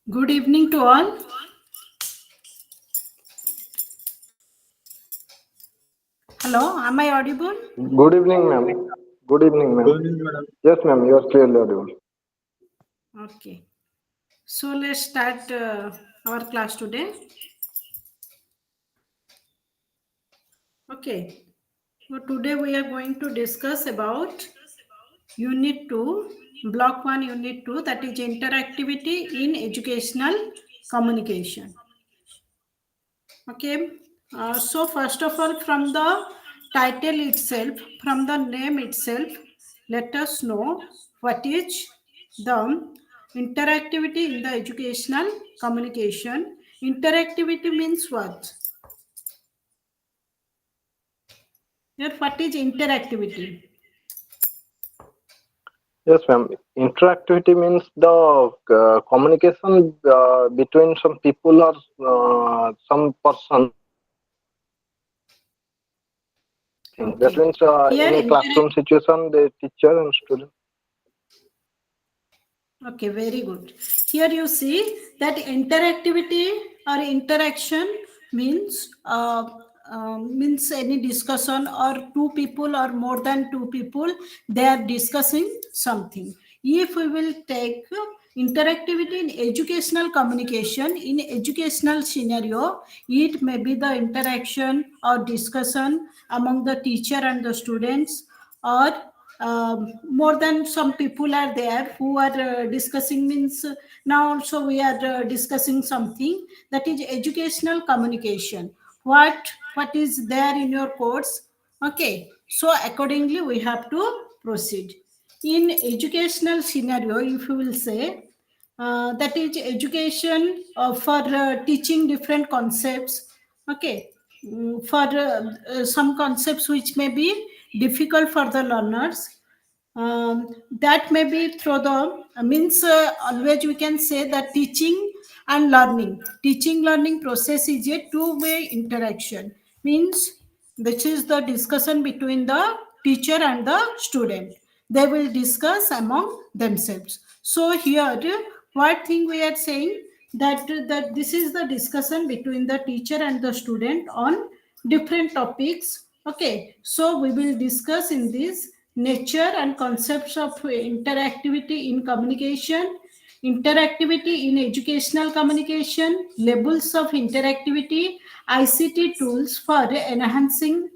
Good evening to all. Hello, am I audible? Good evening, ma'am. Good evening, ma'am. Good evening, madam. Yes, ma'am, you are clearly audible. Okay. So let's start our class today. Okay. So today we are going to discuss about Unit 2, Block 1, Unit 2, that is interactivity in educational communication. Okay. So first of all, from the title itself, from the name itself, let us know what is the interactivity in the educational communication. Interactivity means what? Here, what is interactivity? Yes, ma'am. Interactivity means the communication between some people or some person. That Okay. means Here, in a classroom situation, the teacher and student. okay, very good. Here you see that interactivity or interaction means means any discussion or two people or more than two people they are discussing something. If we will take interactivity in educational communication in educational scenario, it may be the interaction or discussion among the teacher and the students or more than some people are there who are discussing means now also we are discussing something that is educational communication what is there in your course. Okay, so accordingly we have to proceed in educational scenario. If you will say that is education for teaching different concepts. Okay. For some concepts which may be difficult for the learners, that may be through the means always we can say that teaching learning process is a two-way interaction, means which is the discussion between the teacher and the student. They will discuss among themselves. So here what thing we are saying, that this is the discussion between the teacher and the student on different topics. Okay, so we will discuss in this nature and concepts of interactivity in communication, interactivity in educational communication, levels of interactivity, ICT tools for enhancing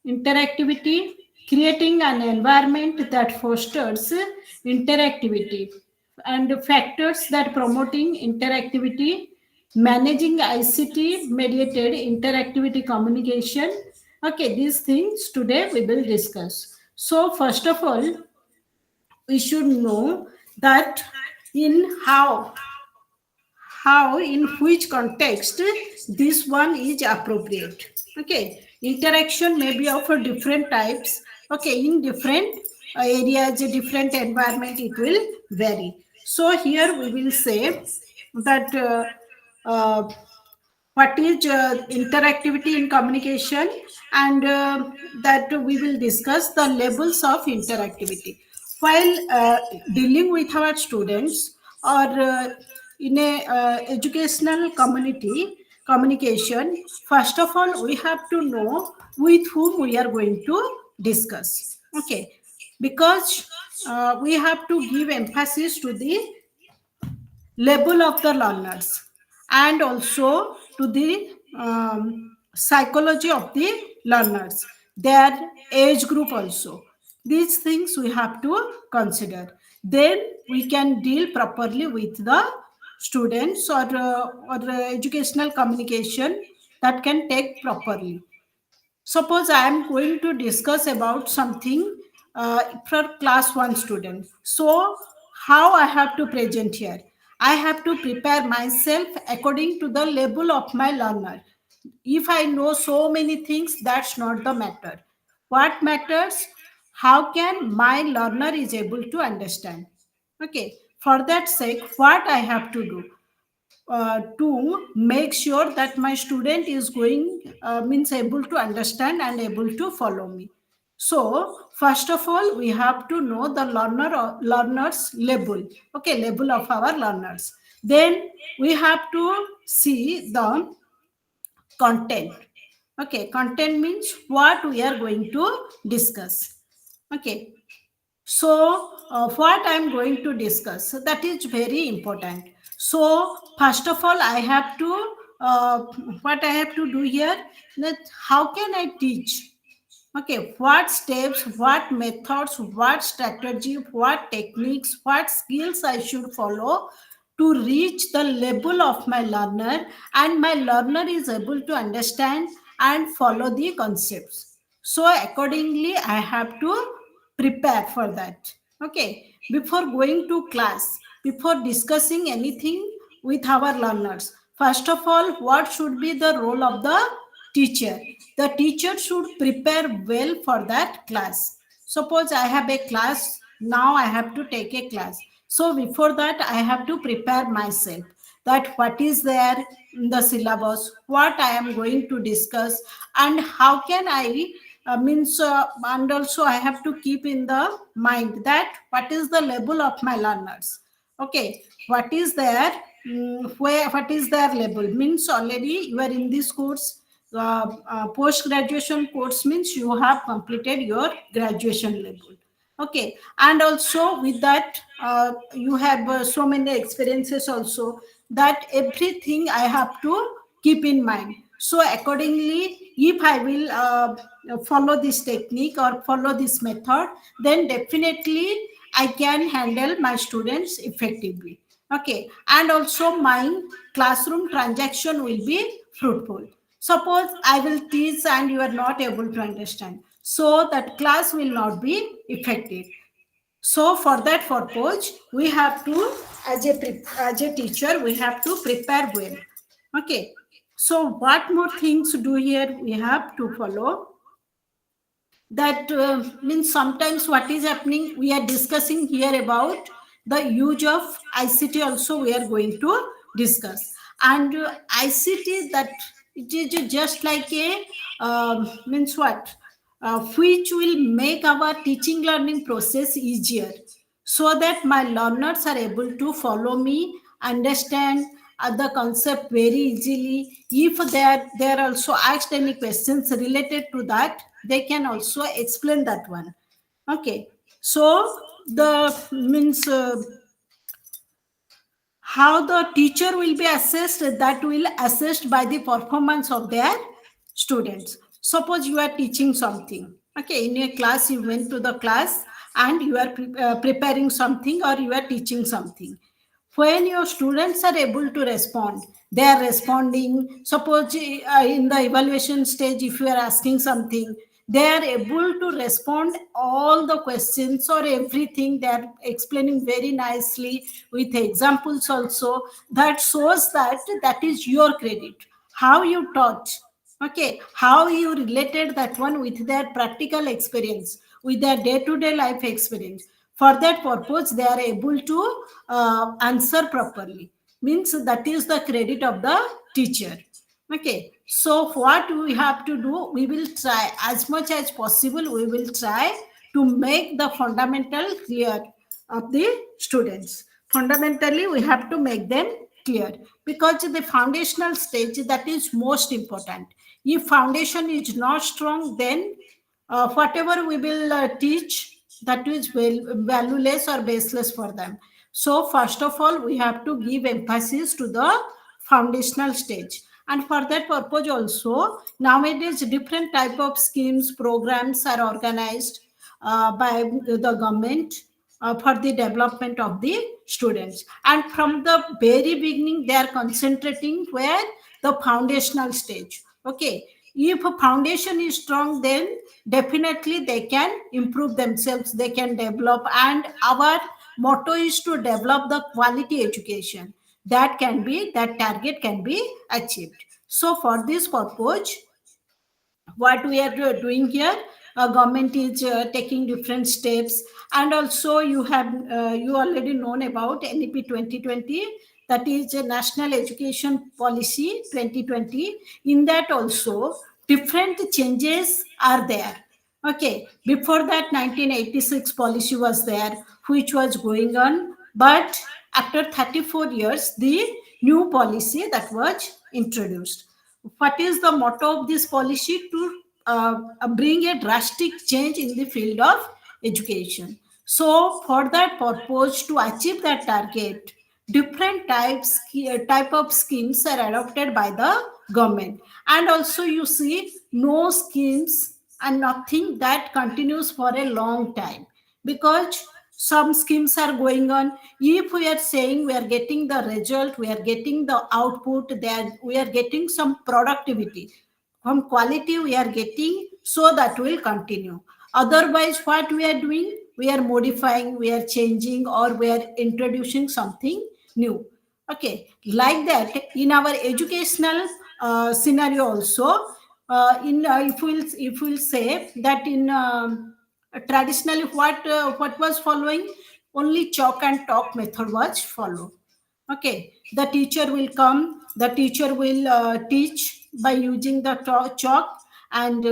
interactivity, creating an environment that fosters interactivity, and factors that promoting interactivity, managing ICT mediated interactivity communication. Okay, these things today we will discuss. So first of all, we should know that in how in which context this one is appropriate. Okay, interaction may be of a different types. Okay, in different areas, a different environment, it will vary. So here we will say that uh, what is interactivity in communication, and that we will discuss the levels of interactivity while dealing with our students or in a educational communication. First of all, we have to know with whom we are going to discuss. Okay, because we have to give emphasis to the level of the learners and also to the psychology of the learners, their age group also. These things we have to consider, then we can deal properly with the students or educational communication that can take properly. Suppose I am going to discuss about something for class 1 student. So how I have to present here, I have to prepare myself according to the level of my learner. If I know so many things, that's not the matter. What matters, how can my learner is able to understand. Okay, for that sake, what I have to do to make sure that my student is going means able to understand and able to follow me. So first of all, we have to know the learners level. Okay, level of our learners. Then we have to see the content. Okay, content means what we are going to discuss. Okay, so what I am going to discuss, so that is very important. So first of all, I have to what I have to do here, that how can I teach. Okay, what steps, what methods, what strategy, what techniques, what skills I should follow to reach the level of my learner, and my learner is able to understand and follow the concepts. So accordingly, I have to prepare for that. Okay, before going to class, before discussing anything with our learners, first of all, what should be the role of the teacher? The teacher should prepare well for that class. Suppose I have a class, now I have to take a class. So before that, I have to prepare myself, that what is there in the syllabus, what I am going to discuss, and how can I and also I have to keep in the mind that what is the level of my learners. Okay, what is their where what is their level, means already you are in this course. Post graduation course means you have completed your graduation level. Okay, and also with that you have so many experiences also, that everything I have to keep in mind. So accordingly, if I will follow this technique or follow this method, then definitely I can handle my students effectively. Okay, and also my classroom transaction will be fruitful. Suppose I will teach and you are not able to understand, so that class will not be effective. So for that purpose, we have to, as a teacher, we have to prepare well. Okay. So what more things do here we have to follow? That means sometimes what is happening, we are discussing here about the use of ICT also we are going to discuss. And ICT, that it is just like a means what, which will make our teaching learning process easier, so that my learners are able to follow me, understand the concept very easily. If they are also asked any questions related to that, they can also explain that one. Okay, so the means how the teacher will be assessed, that will assessed by the performance of their students. Suppose you are teaching something, okay, in a class, you went to the class and you are preparing something or you are teaching something. When your students are able to respond, they are responding. Suppose in the evaluation stage, if you are asking something, they are able to respond all the questions or everything, they are explaining very nicely with examples also. That shows that that is your credit, how you taught. Okay, how you related that one with their practical experience, with their day-to-day life experience. For that purpose, they are able to answer properly, means that is the credit of the teacher. Okay, so what we have to do, we will try as much as possible, we will try to make the fundamental clear of the students. Fundamentally, we have to make them clear, because the foundational stage, that is most important. If foundation is not strong, then whatever we will teach, that is valueless or baseless for them. So first of all, we have to give emphasis to the foundational stage. And for that purpose also, nowadays different type of schemes, programs are organized by the government for the development of the students. And from the very beginning, they are concentrating where the foundational stage. Okay, if a foundation is strong, then definitely they can improve themselves, they can develop. And our motto is to develop the quality education, that target can be achieved. So for this purpose, what we are doing here, government is taking different steps. And also you have you already known about NEP 2020, that is a national education policy 2020. In that also different changes are there. Okay, before that 1986 policy was there, which was going on, but After 34 years, the new policy that was introduced. What is the motto of this policy? To bring a drastic change in the field of education. So for that purpose, to achieve that target, different type of schemes are adopted by the government. And also you see, no schemes and nothing that continues for a long time, because some schemes are going on. If we are saying we are getting the result, we are getting the output, that we are getting some productivity from quality, we are getting, so that will continue. Otherwise, what we are doing, we are modifying, we are changing, or we are introducing something new. Okay, like that in our educational scenario also. In if we'll say that in traditionally, what was following, only chalk and talk method was followed. Okay, the teacher will come, the teacher will teach by using the chalk, and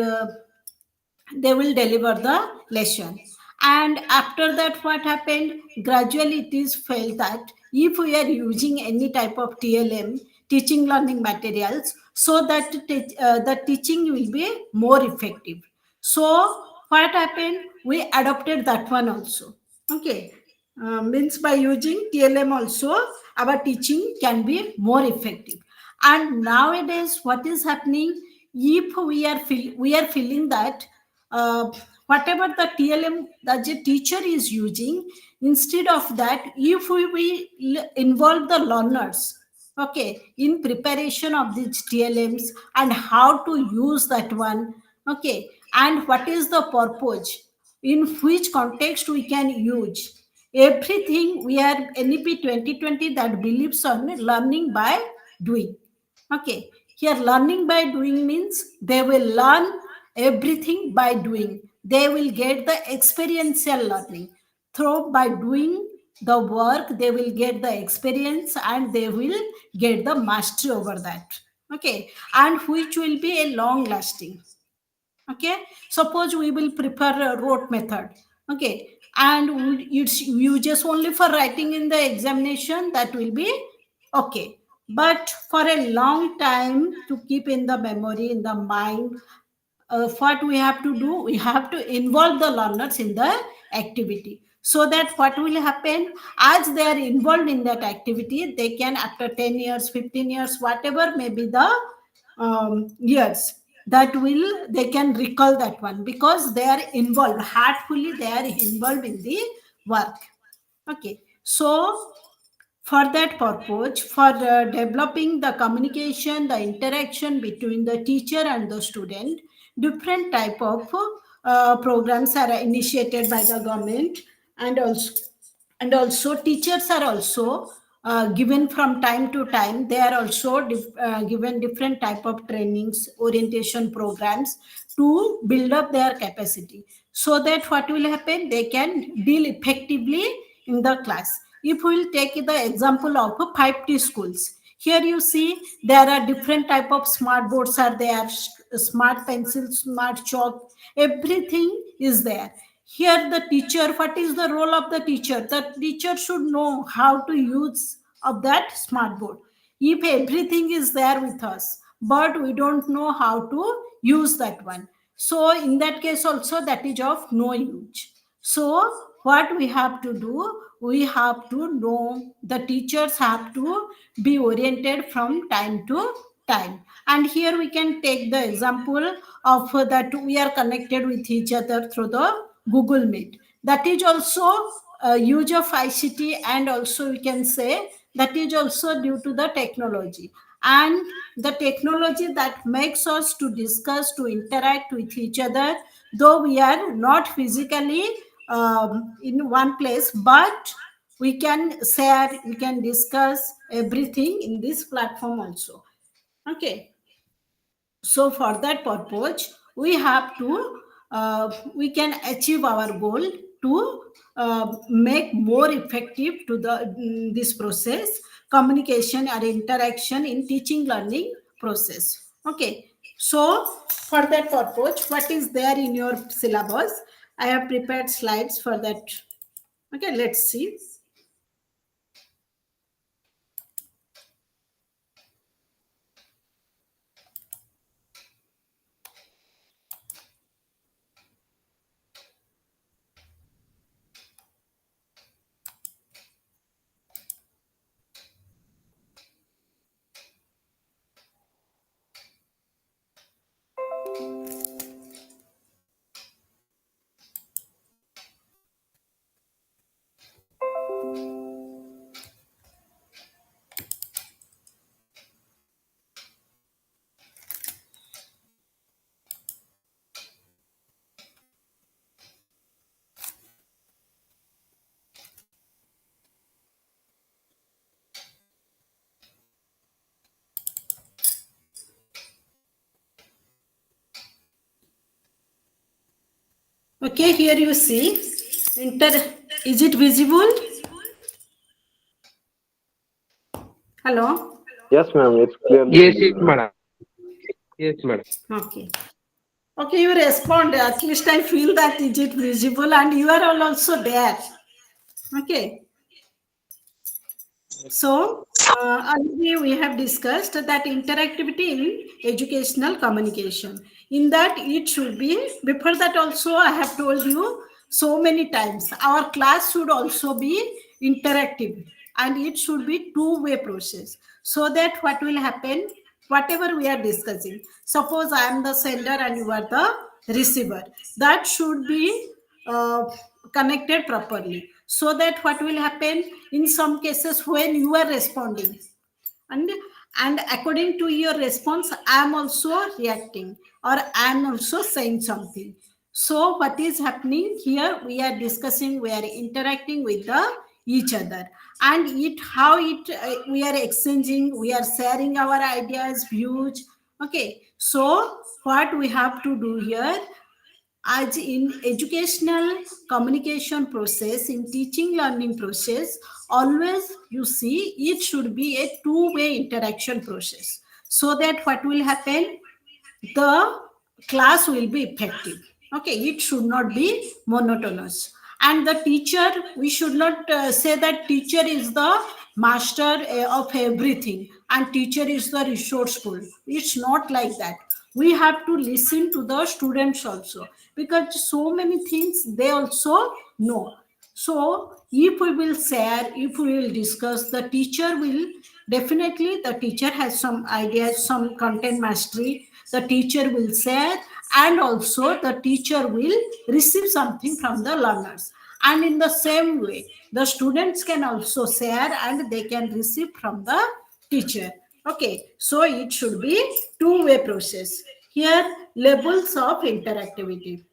they will deliver the lesson. And after that, what happened, gradually it is felt that if we are using any type of TLM, teaching learning materials, so that the teaching will be more effective. So what happened, we adopted that one also. Okay, means by using TLM also, our teaching can be more effective. And nowadays what is happening, if we are feeling that uh, whatever the TLM that the teacher is using, instead of that, if we involve the learners, okay, in preparation of these TLMs, and how to use that one, okay, and what is the purpose, in which context we can use everything. We are NEP 2020 that believes on learning by doing. Okay, here learning by doing means they will learn everything by doing. They will get the experiential learning. Through by doing the work, they will get the experience, and they will get the mastery over that. Okay, and which will be a long lasting. Okay, suppose we will prepare a rote method. Okay, and it's you just only for writing in the examination, that will be okay. But for a long time, to keep in the memory, in the mind, what we have to do, we have to involve the learners in the activity, so that what will happen, as they are involved in that activity, they can, after 10 years, 15 years, whatever may be the years, that will, they can recall that one, because they are involved heartfully, they are involved in the work. Okay, so for that purpose, for developing the communication, the interaction between the teacher and the student, different type of programs are initiated by the government. And also teachers are also given from time to time, they are also given different type of trainings, orientation programs, to build up their capacity, so that what will happen, they can deal effectively in the class. If we will take the example of 5T schools, here you see there are different type of smart boards are there, smart pencils, smart chalk, everything is there. Here the teacher, what is the role of the teacher? The teacher should know how to use of that smart board. If everything is there with us, but we don't know how to use that one, so in that case also, that is of no use. So what we have to do, we have to know, the teachers have to be oriented from time to time. And here we can take the example of that we are connected with each other through the Google Meet. That is also a use of ICT, and also we can say that is also due to the technology. And the technology that makes us to discuss, to interact with each other, though we are not physically in one place, but we can share, we can discuss everything in this platform also. Okay, so for that purpose, we have to we can achieve our goal to make more effective to the this process, communication or interaction in teaching learning process. Okay, so for that purpose, what is there in your syllabus, I have prepared slides for that. Okay, let's see. Okay, here you see inter. Is it visible? Hello. Yes, ma'am. It's clearly Yes, visible, yes, ma'am. madam. Yes, madam. Okay. Okay, you respond. At least I feel that is it visible, and you are all also there. Okay. So, already we have discussed that interactivity in educational communication. In that, it should be, before that, also, I have told you so many times, our class should also be interactive and it should be two-way process. So that what will happen, whatever we are discussing, suppose I am the sender and you are the receiver, that should be uh, connected properly, so that what will happen in some cases when you are responding, and and according to your response I am also reacting, or I am also saying something. So what is happening here, we are discussing, we are interacting with the each other, and it how it we are exchanging, we are sharing our ideas, views. Okay, so what we have to do here, as in educational communication process, in teaching learning process, always you see it should be a two-way interaction process, so that what will happen, the class will be effective. Okay, it should not be monotonous. And the teacher, we should not say that teacher is the master of everything and teacher is the resourceful. It's not like that. We have to listen to the students also, because so many things they also know. So if we will share, if we will discuss, the teacher will definitely, the teacher has some ideas, some content mastery, the teacher will share, and also the teacher will receive something from the learners. And in the same way, the students can also share and they can receive from the teacher. Okay, so it should be two-way process. Here, levels of interactivity.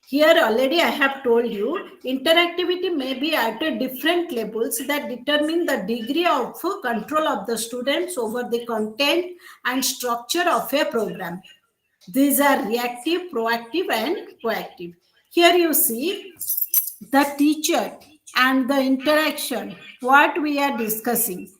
Here already I have told you, interactivity may be at a different levels that determine the degree of control of the students over the content and structure of a program. These are reactive, proactive, and proactive. Here you see the teacher and the interaction, what we are discussing,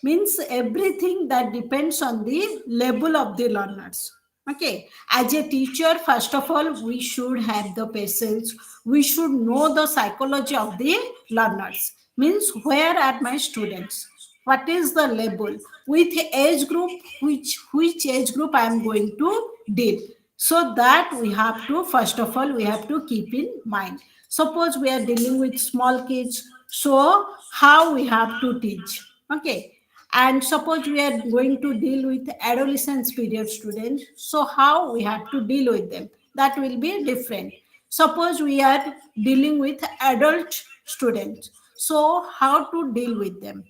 means everything that depends on the level of the learners. Okay, as a teacher, first of all we should have the patience, we should know the psychology of the learners, means where are my students, what is the level, with age group, which age group I am going to deal. So that we have to, first of all we have to keep in mind. Suppose we are dealing with small kids, so how we have to teach. Okay, and suppose we are going to deal with adolescence period students, so how we have to deal with them, that will be different. Suppose we are dealing with adult students, so how to deal with them,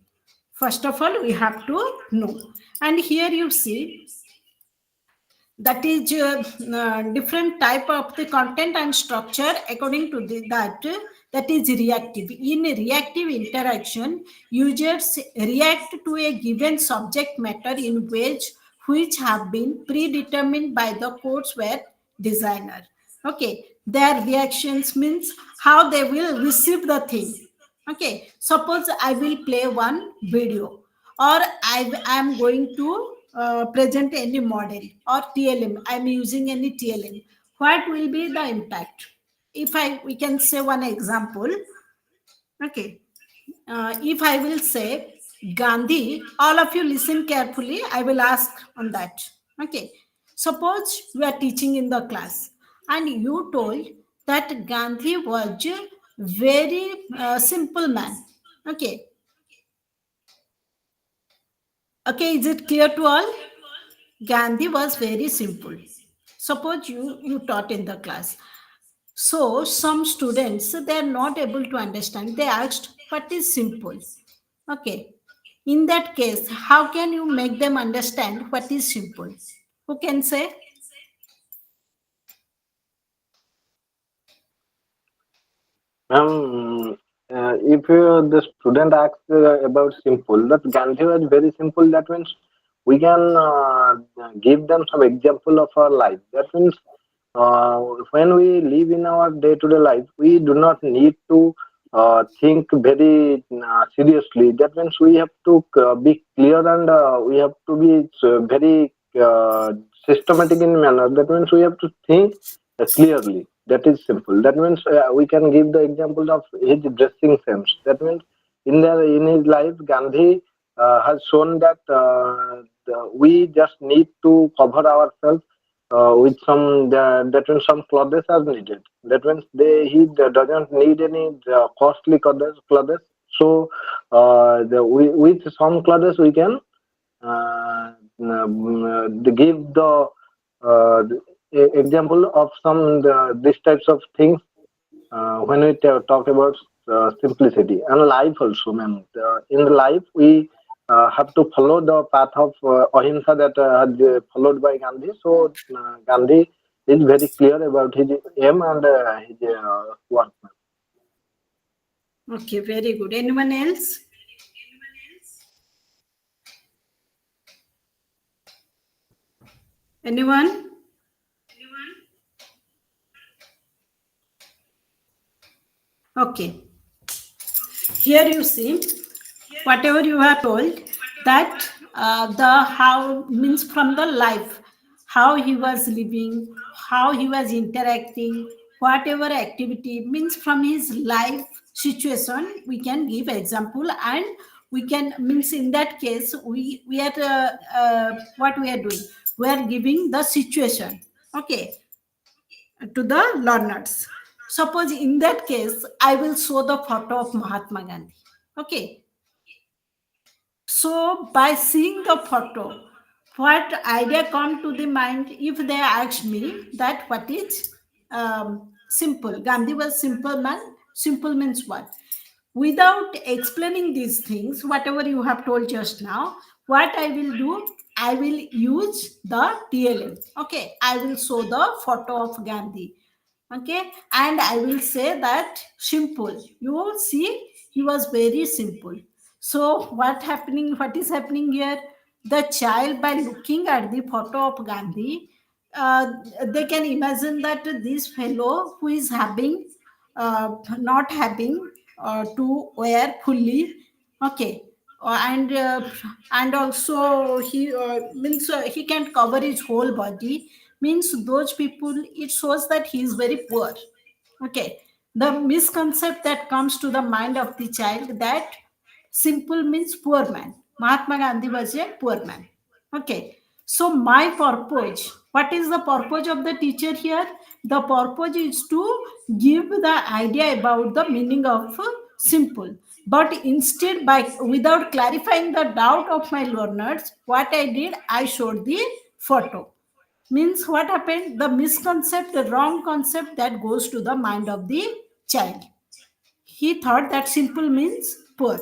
first of all we have to know. And here you see, that is different type of the content and structure according to that is reactive. In reactive interaction, users react to a given subject matter in ways which have been predetermined by the courseware designer. Okay, their reactions means how they will receive the thing. Okay, suppose I will play one video, or I am going to present any model or TLM. I am using any TLM. What will be the impact? If we can say one example. Okay, if I will say Gandhi, all of you listen carefully. I will ask on that. Okay, suppose we are teaching in the class and you told that Gandhi was a very simple man. Okay, okay, is it clear to all? Gandhi was very simple. Suppose you taught in the class. So some students they are not able to understand. They asked, "What is simple?" Okay. In that case, how can you make them understand what is simple? Who can say? Ma'am, if the student asks about simple, that Gandhi was very simple, that means we can give them some example of our life. That means when we live in our day-to-day life, we do not need to think very seriously. That means we have to be clear, and we have to be very systematic in manner. That means we have to think clearly. That is simple. That means we can give the example of his dressing sense. That means in his life, Gandhi has shown that we just need to cover ourselves with that means some clothes are needed. That means doesn't need any costly clothes. So with some clothes we can give the example of these types of things when we talk about simplicity and life also, ma'am. In life, we have to follow the path of ahimsa that had followed by Gandhi. So Gandhi is very clear about his aim and his work. Okay, very good. Anyone else? Anyone? Okay. Here you see whatever you have told, that the how means from the life, how he was living, how he was interacting, whatever activity means from his life situation, we can give example, and we can means in that case we are what we are doing, we are giving the situation, okay, to the learners. Suppose in that case I will show the photo of Mahatma Gandhi, okay. So by seeing the photo, what idea come to the mind if they ask me that what is simple? Gandhi was simple man. Simple means what? Without explaining these things, whatever you have told just now, what I will do, I will use the TLM. Okay, I will show the photo of Gandhi. Okay, and I will say that simple. You will see he was very simple. So what is happening here? The child, by looking at the photo of Gandhi, they can imagine that this fellow who is having not having to wear fully, okay, and also he means he can cover his whole body, means those people, it shows that he is very poor, okay. The misconcept that comes to the mind of the child, that simple means poor man. Mahatma Gandhi was a poor man. Okay. So my purpose, what is the purpose of the teacher here? The purpose is to give the idea about the meaning of simple. But instead, by without clarifying the doubt of my learners, what I did, I showed the photo. Means what happened? The misconcept, the wrong concept that goes to the mind of the child. He thought that simple means poor.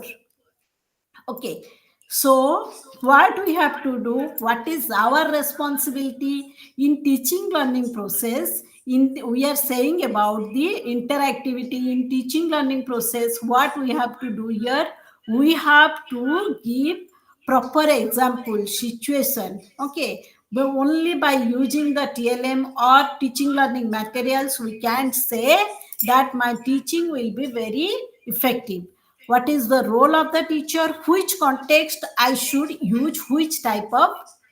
Okay, so what we have to do, what is our responsibility in teaching learning process? In we are saying about the interactivity in teaching learning process. What we have to do here, we have to give proper example situation, okay. But only by using the TLM or teaching learning materials, we can say that my teaching will be very effective. What is the role of the teacher, which context I should use which type of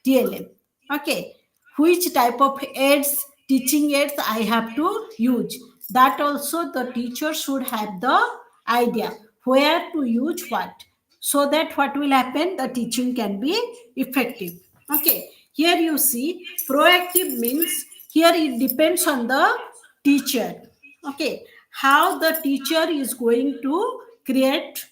TLM, okay, which type of aids, teaching aids I have to use. That also the teacher should have the idea where to use what, so that what will happen, the teaching can be effective, okay. Here you see proactive means, here it depends on the teacher, okay, how the teacher is going to create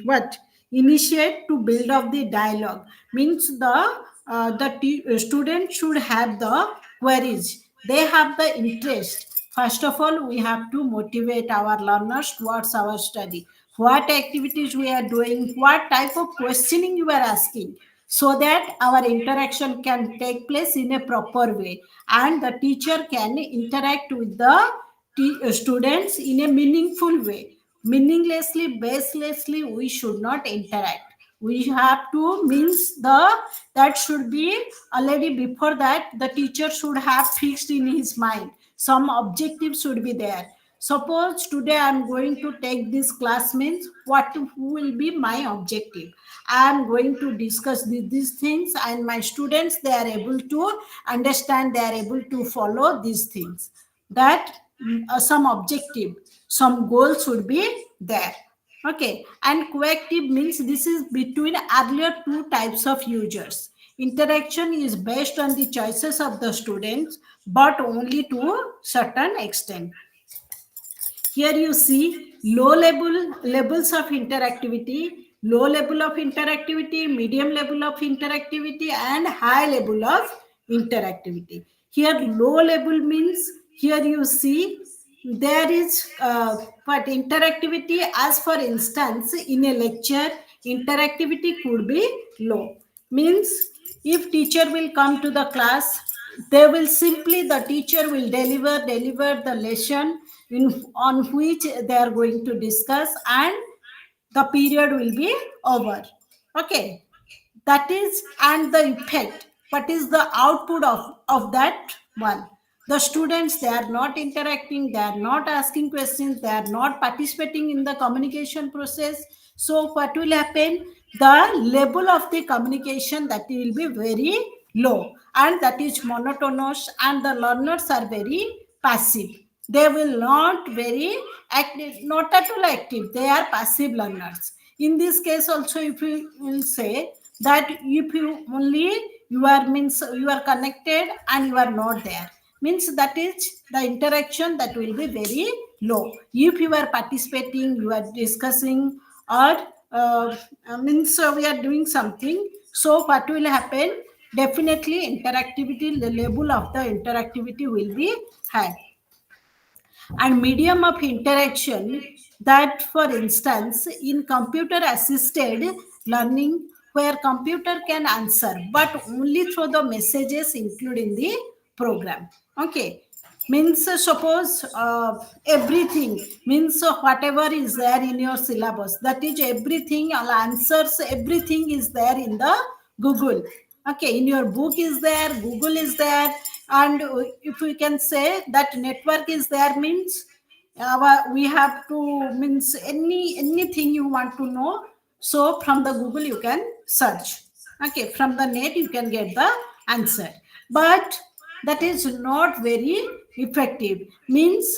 what, initiate to build up the dialogue, means the student should have the queries, they have the interest. First of all, we have to motivate our learners towards our study, what activities we are doing, what type of questioning you are asking, so that our interaction can take place in a proper way, and the teacher can interact with the students in a meaningful way. Meaninglessly, baselessly, we should not interact. We have to means that should be already before that the teacher should have fixed in his mind. Some objectives should be there. Suppose today I am going to take this class means what who will be my objective. I am going to discuss these things and my students they are able to understand, they are able to follow these things. That some objective, some goal should be there. Okay, and coactive means this is between earlier two types of users. Interaction is based on the choices of the students, but only to a certain extent. Here you see levels of interactivity, low level of interactivity, medium level of interactivity, and high level of interactivity. Here low level means here you see there is but interactivity, as for instance in a lecture interactivity could be low. Means if teacher will come to the class, they will simply the teacher will deliver the lesson in on which they are going to discuss, and the period will be over. Okay, that is, and the effect, what is the output of that one? The students they are not interacting, they are not asking questions, they are not participating in the communication process. So what will happen? The level of the communication that will be very low, and that is monotonous, and the learners are very passive. They will not very active, not at all active, they are passive learners. In this case also, if you will say that if you only you are means you are connected and you are not there, means that is the interaction that will be very low. If you are participating, you are discussing, or means we are doing something, so what will happen? Definitely interactivity, the level of the interactivity will be high. And medium of interaction, that for instance in computer assisted learning, where computer can answer but only through the messages included in the program. Okay, means suppose everything means whatever is there in your syllabus, that is everything, all answers, everything is there in the Google. Okay, in your book is there, Google is there. And if we can say that network is there means we have to means anything you want to know, so from the Google you can search. Okay, from the net you can get the answer. But that is not very effective. Means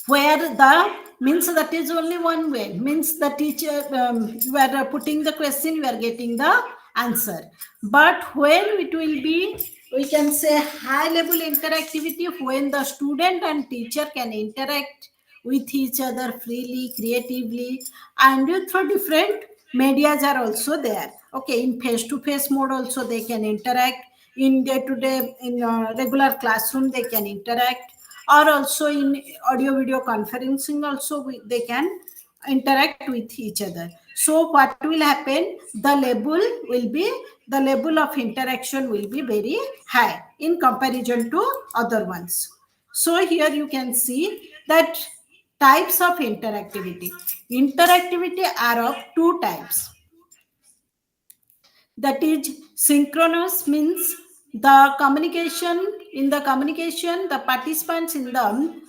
where the means that is only one way, means the teacher you are putting the question, you are getting the answer. But when it will be, we can say high level interactivity, when the student and teacher can interact with each other freely, creatively, and through different medias are also there. Okay, in face to face mode also they can interact, in day to day in regular classroom they can interact, or also in audio video conferencing also they can interact with each other. So what will happen? The level of interaction will be very high in comparison to other ones. So here you can see that types of interactivity. Interactivity are of two types. That is synchronous, means the communication, in the communication the participants in them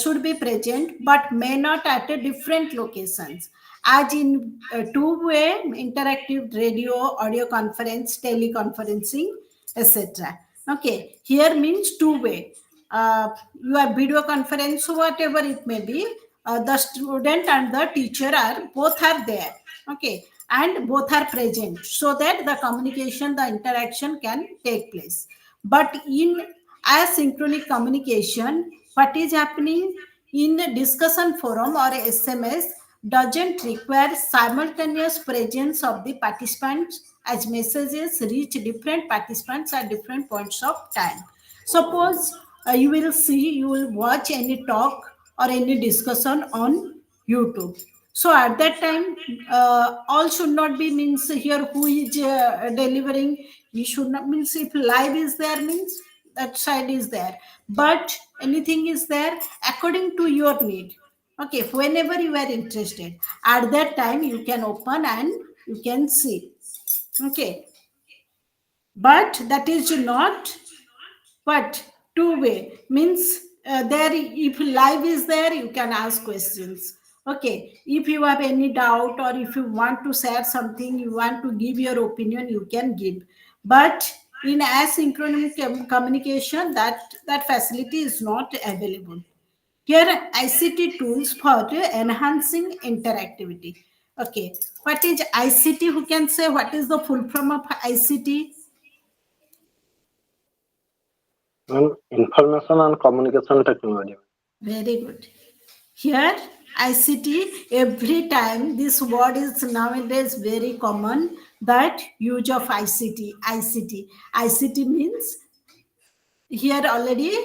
should be present but may not at a different locations, as in two-way interactive radio, audio conference, teleconferencing, etc. Okay, here means two-way. Your video conference, whatever it may be, the student and the teacher are both are there. Okay, and both are present, so that the communication, the interaction can take place. But in asynchronic communication, what is happening in a discussion forum or SMS doesn't require simultaneous presence of the participants, as messages reach different participants at different points of time. Suppose you will watch any talk or any discussion on YouTube. So at that time, all should not be means here who is delivering. You should not means if live is there means that side is there, but anything is there according to your need. Okay, whenever you are interested, at that time you can open and you can see. Okay, but that is not what two-way means. There, if live is there, you can ask questions. Okay, if you have any doubt or if you want to share something, you want to give your opinion, you can give. But in asynchronous communication, that facility is not available. Here are ICT tools for enhancing interactivity. Okay, what is ICT? Who can say what is the full form of ICT? And information and communication technology. Very good. Here, ICT, every time this word is nowadays very common, that use of ICT. ICT. ICT means, here already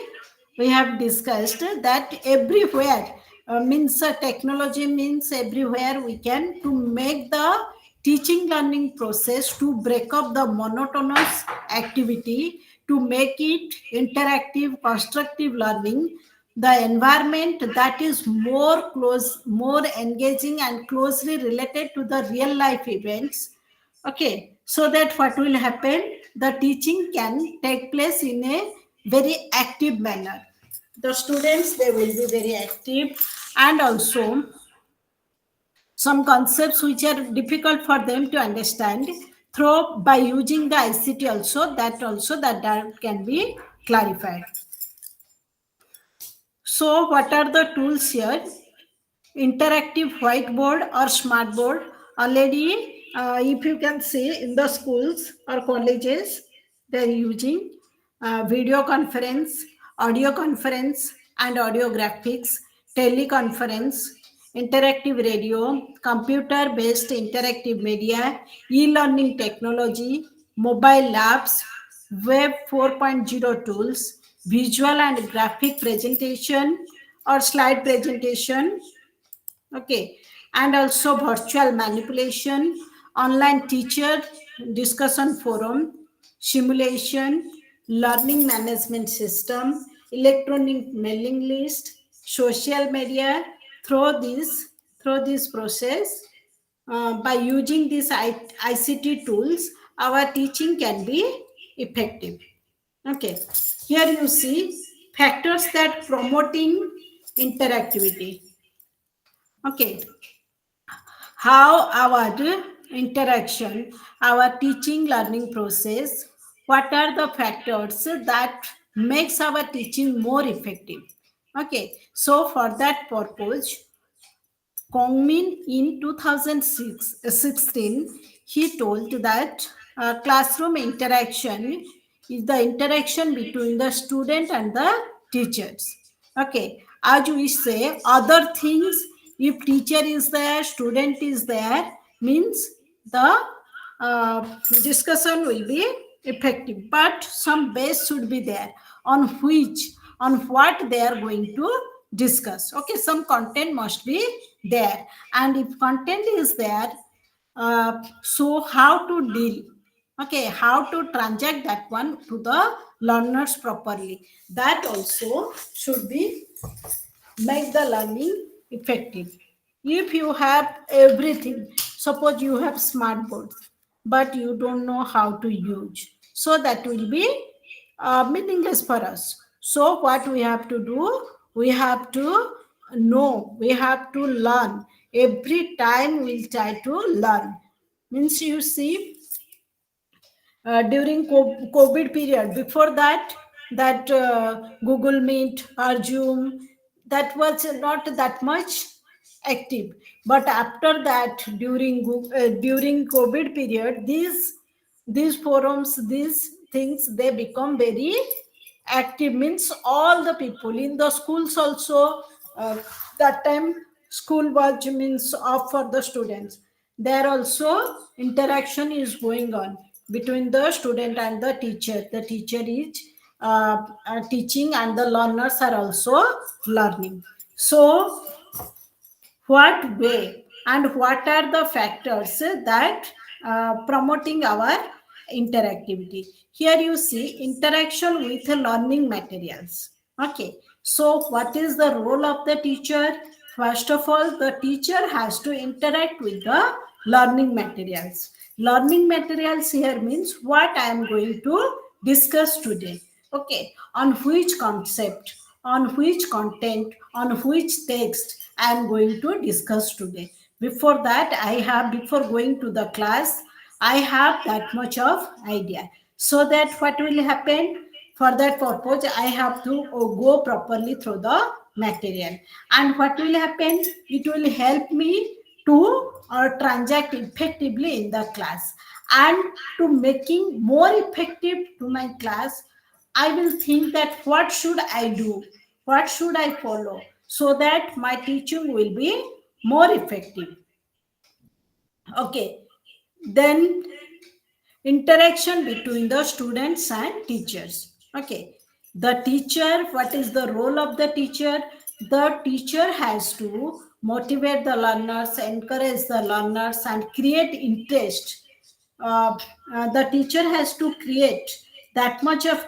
we have discussed that everywhere, means technology means everywhere we can to make the teaching learning process, to break up the monotonous activity, to make it interactive constructive learning, the environment that is more engaging and closely related to the real life events. Okay, so that what will happen, the teaching can take place in a very active manner. The students, they will be very active, and also some concepts which are difficult for them to understand, through by using the ICT also that can be clarified. So what are the tools here? Interactive whiteboard or smartboard. Already, if you can see in the schools or colleges, they're using video conference, audio conference, and audio graphics, teleconference, interactive radio, computer based interactive media, e-learning technology, mobile labs, web 4.0 tools, visual and graphic presentation or slide presentation. Okay, and also virtual manipulation, online teacher discussion forum, simulation, learning management system, electronic mailing list, social media. Through this process, by using these ICT tools, our teaching can be effective. Okay, here you see factors that promoting interactivity. Okay, how our interaction, our teaching learning process, what are the factors that makes our teaching more effective. Okay, so for that purpose, Kongmin in 2016, he told that classroom interaction is the interaction between the student and the teachers. Okay, as we say, other things, if teacher is there, student is there, means the discussion will be effective, but some base should be there on which, on what they are going to discuss. Okay, some content must be there, and if content is there, so how to deal, okay, how to transact that one to the learners properly, that also should be make the learning effective. If you have everything, suppose you have smart boards, but you don't know how to use, so that will be meaningless for us. So what we have to do, we have to know, we have to learn. Every time we'll try to learn. Means you see, during COVID period. Before that, Google Meet or Zoom, that was not that much active. But after that, during COVID period, these forums, these things, they become very active. Means all the people in the schools also, uh, that time school was means off for the students, there also interaction is going on between the student and the teacher. The teacher is teaching and the learners are also learning. So what way and what are the factors that promoting our interactivity? Here you see interaction with learning materials. Okay, so what is the role of the teacher? First of all, the teacher has to interact with the learning materials. Learning materials here means what I am going to discuss today. Okay, on which concept, on which content, on which text I am going to discuss today. Before that, before going to the class, I have that much of idea. So that what will happen? For that purpose, I have to go properly through the material. And what will happen? It will help me to transact effectively in the class. And to making more effective to my class, I will think that what should I do? What should I follow? So that my teaching will be more effective. Okay. Then interaction between the students and teachers. Okay, the teacher, what is the role of the teacher? The teacher has to motivate the learners, encourage the learners, and create interest. The teacher has to create that much of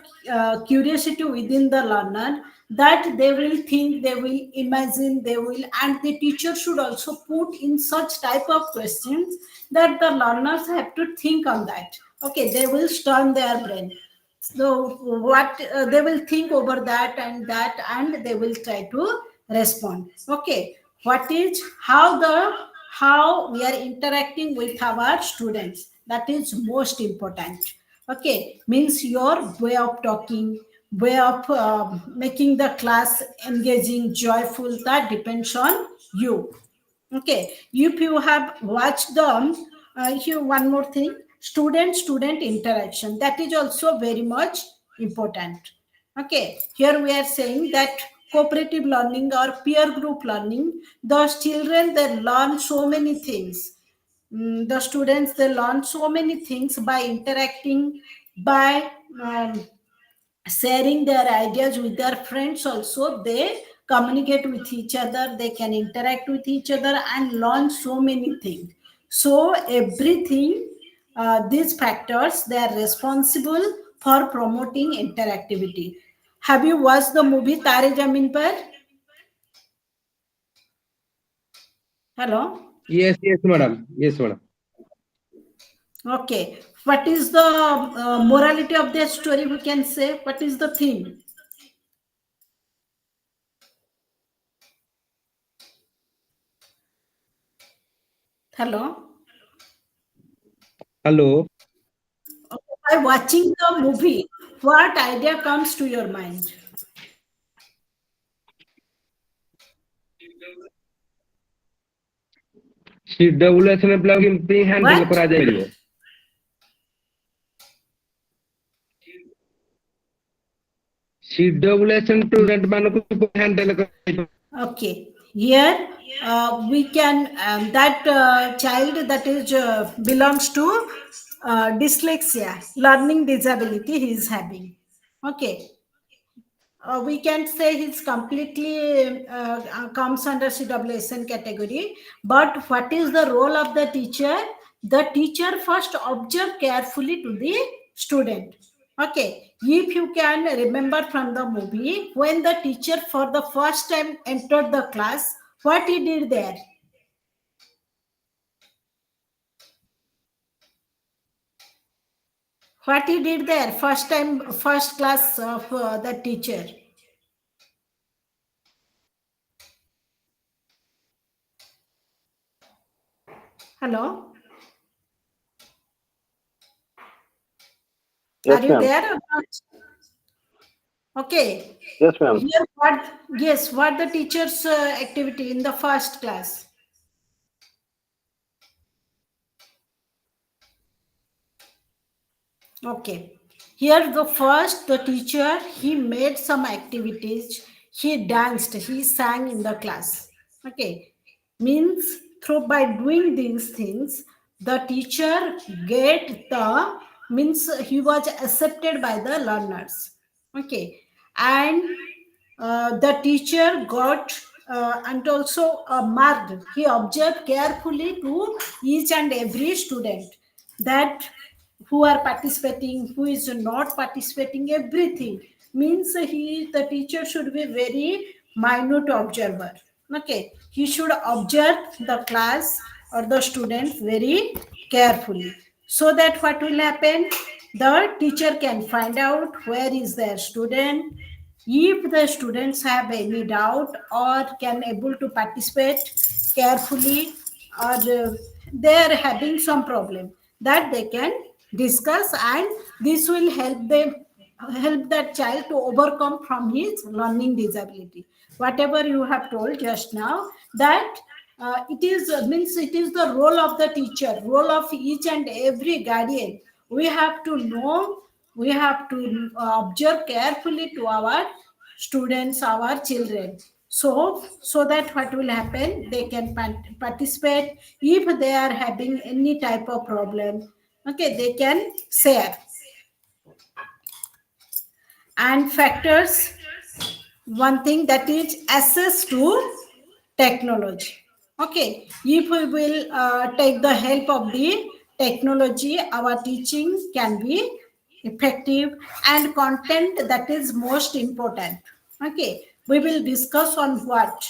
curiosity within the learner, that they will think, they will imagine, they will, and the teacher should also put in such type of questions that the learners have to think on that. Okay, they will turn their brain. So what they will think over that, and they will try to respond. Okay, what is how we are interacting with our students, that is most important. Okay, means your way of talking, way of making the class engaging, joyful, that depends on you. Okay, if you have watched them, here one more thing, student interaction, that is also very much important. Okay, here we are saying that cooperative learning or peer group learning, those children, they learn so many things. The students, they learn so many things by interacting, by sharing their ideas with their friends. Also, they communicate with each other, they can interact with each other and learn so many things. So everything, these factors, they are responsible for promoting interactivity. Have you watched the movie Tare Zameen Par? Hello. Yes, yes, madam. Yes, madam. Okay, what is the morality of the story, we can say? What is the theme? Hello. Hello. By watching the movie, what idea comes to your mind? CWS plug କେମିତି handle What? କରାଯାଇପାରିବ? CWS student ମାନଙ୍କୁ handle କରାଯାଇପାରିବ? Okay. Here we can, that child that is belongs to dyslexia, learning disability he is having. Okay. We can say he's completely comes under CWSN category. But what is the role of the teacher? The teacher first observe carefully to the student. Okay, if you can remember from the movie, when the teacher for the first time entered the class, what he did there? What he did there? First time, first class of the teacher. Hello, Yes, are you ma'am. there or not? Okay. Yes, ma'am. Here, what? Yes, what the teacher's activity in the first class? Okay. Here, the teacher, he made some activities. He danced. He sang in the class. Okay. Means through by doing these things, the teacher get the, means he was accepted by the learners. Okay. And the teacher got and also marked. He observed carefully to each and every student, that who are participating, who is not participating, everything. Means the teacher should be very minute observer. Okay, he should observe the class or the student very carefully, so that what will happen, the teacher can find out where is their student. If the students have any doubt or can able to participate carefully, or they are having some problem, that they can discuss, and this will help that child to overcome from his learning disability. Whatever you have told just now, that it is means it is the role of the teacher, role of each and every guardian. We have to know, we have to observe carefully to our students, our children, so that what will happen, they can participate. If they are having any type of problem, okay, they can share. And factors, one thing that is access to technology. Okay, if we will take the help of the technology, our teaching can be effective. And content, that is most important. Okay, we will discuss on what,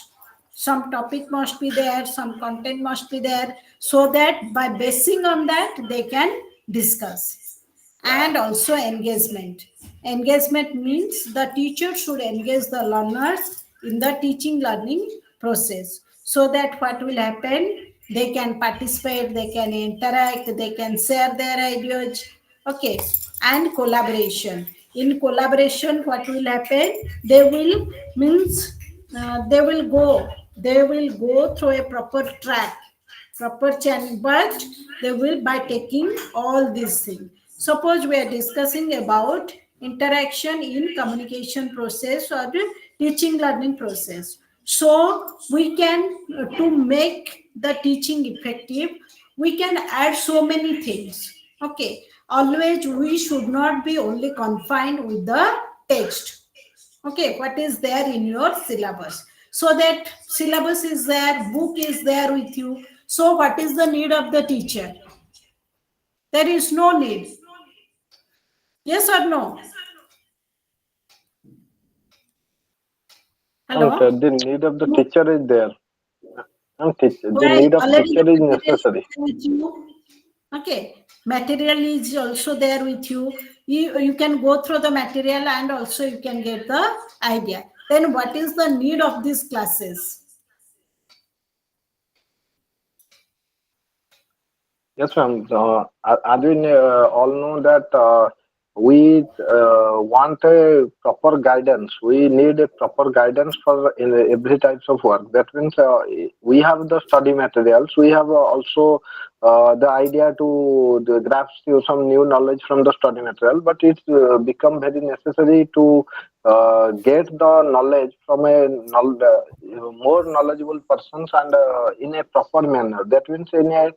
some topic must be there, some content must be there, so that by basing on that they can discuss. And also engagement. Engagement means the teacher should engage the learners in the teaching learning process, so that what will happen, they can participate, they can interact, they can share their ideas. Okay. And collaboration. In collaboration, what will happen, they will means they will go through a proper track, proper channel, but they will by taking all these things. Suppose we are discussing about interaction in communication process or the teaching learning process. So we can to make the teaching effective, we can add so many things. Okay, always we should not be only confined with the text. Okay, what is there in your syllabus, so that syllabus is there, book is there with you, so what is the need of the teacher? There is no need. Yes or no? Okay, Hello. the need of the teacher is there. The Why need of already teacher the is material is necessary. there with you? Okay, material is also there with you. You can go through the material and also you can get the idea. Then what is the need of these classes? Yes, ma'am. As we all know that we want a proper guidance. We need a proper guidance for in every types of work. That means we have the study materials. We have also the idea to grasp you some new knowledge from the study material. But it's become very necessary to get the knowledge from more knowledgeable persons and in a proper manner. That means in a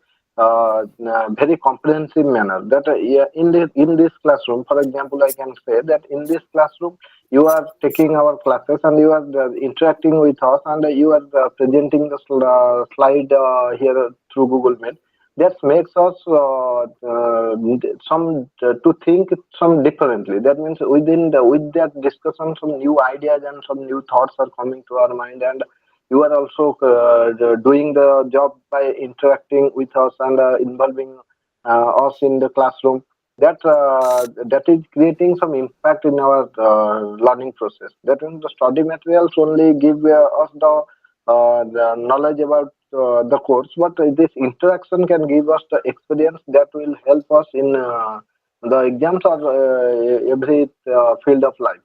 very comprehensive manner. That yeah, in this classroom, for example, I can say that in this classroom you are taking our classes and you are interacting with us, and you are presenting the slide here through Google Meet. That makes us some to think some differently. That means with that discussion, some new ideas and some new thoughts are coming to our mind, and you are also doing the job by interacting with us and involving us in the classroom. That is creating some impact in our learning process. That means the study materials only give us the knowledge about the course, but this interaction can give us the experience that will help us in the exams or every field of life.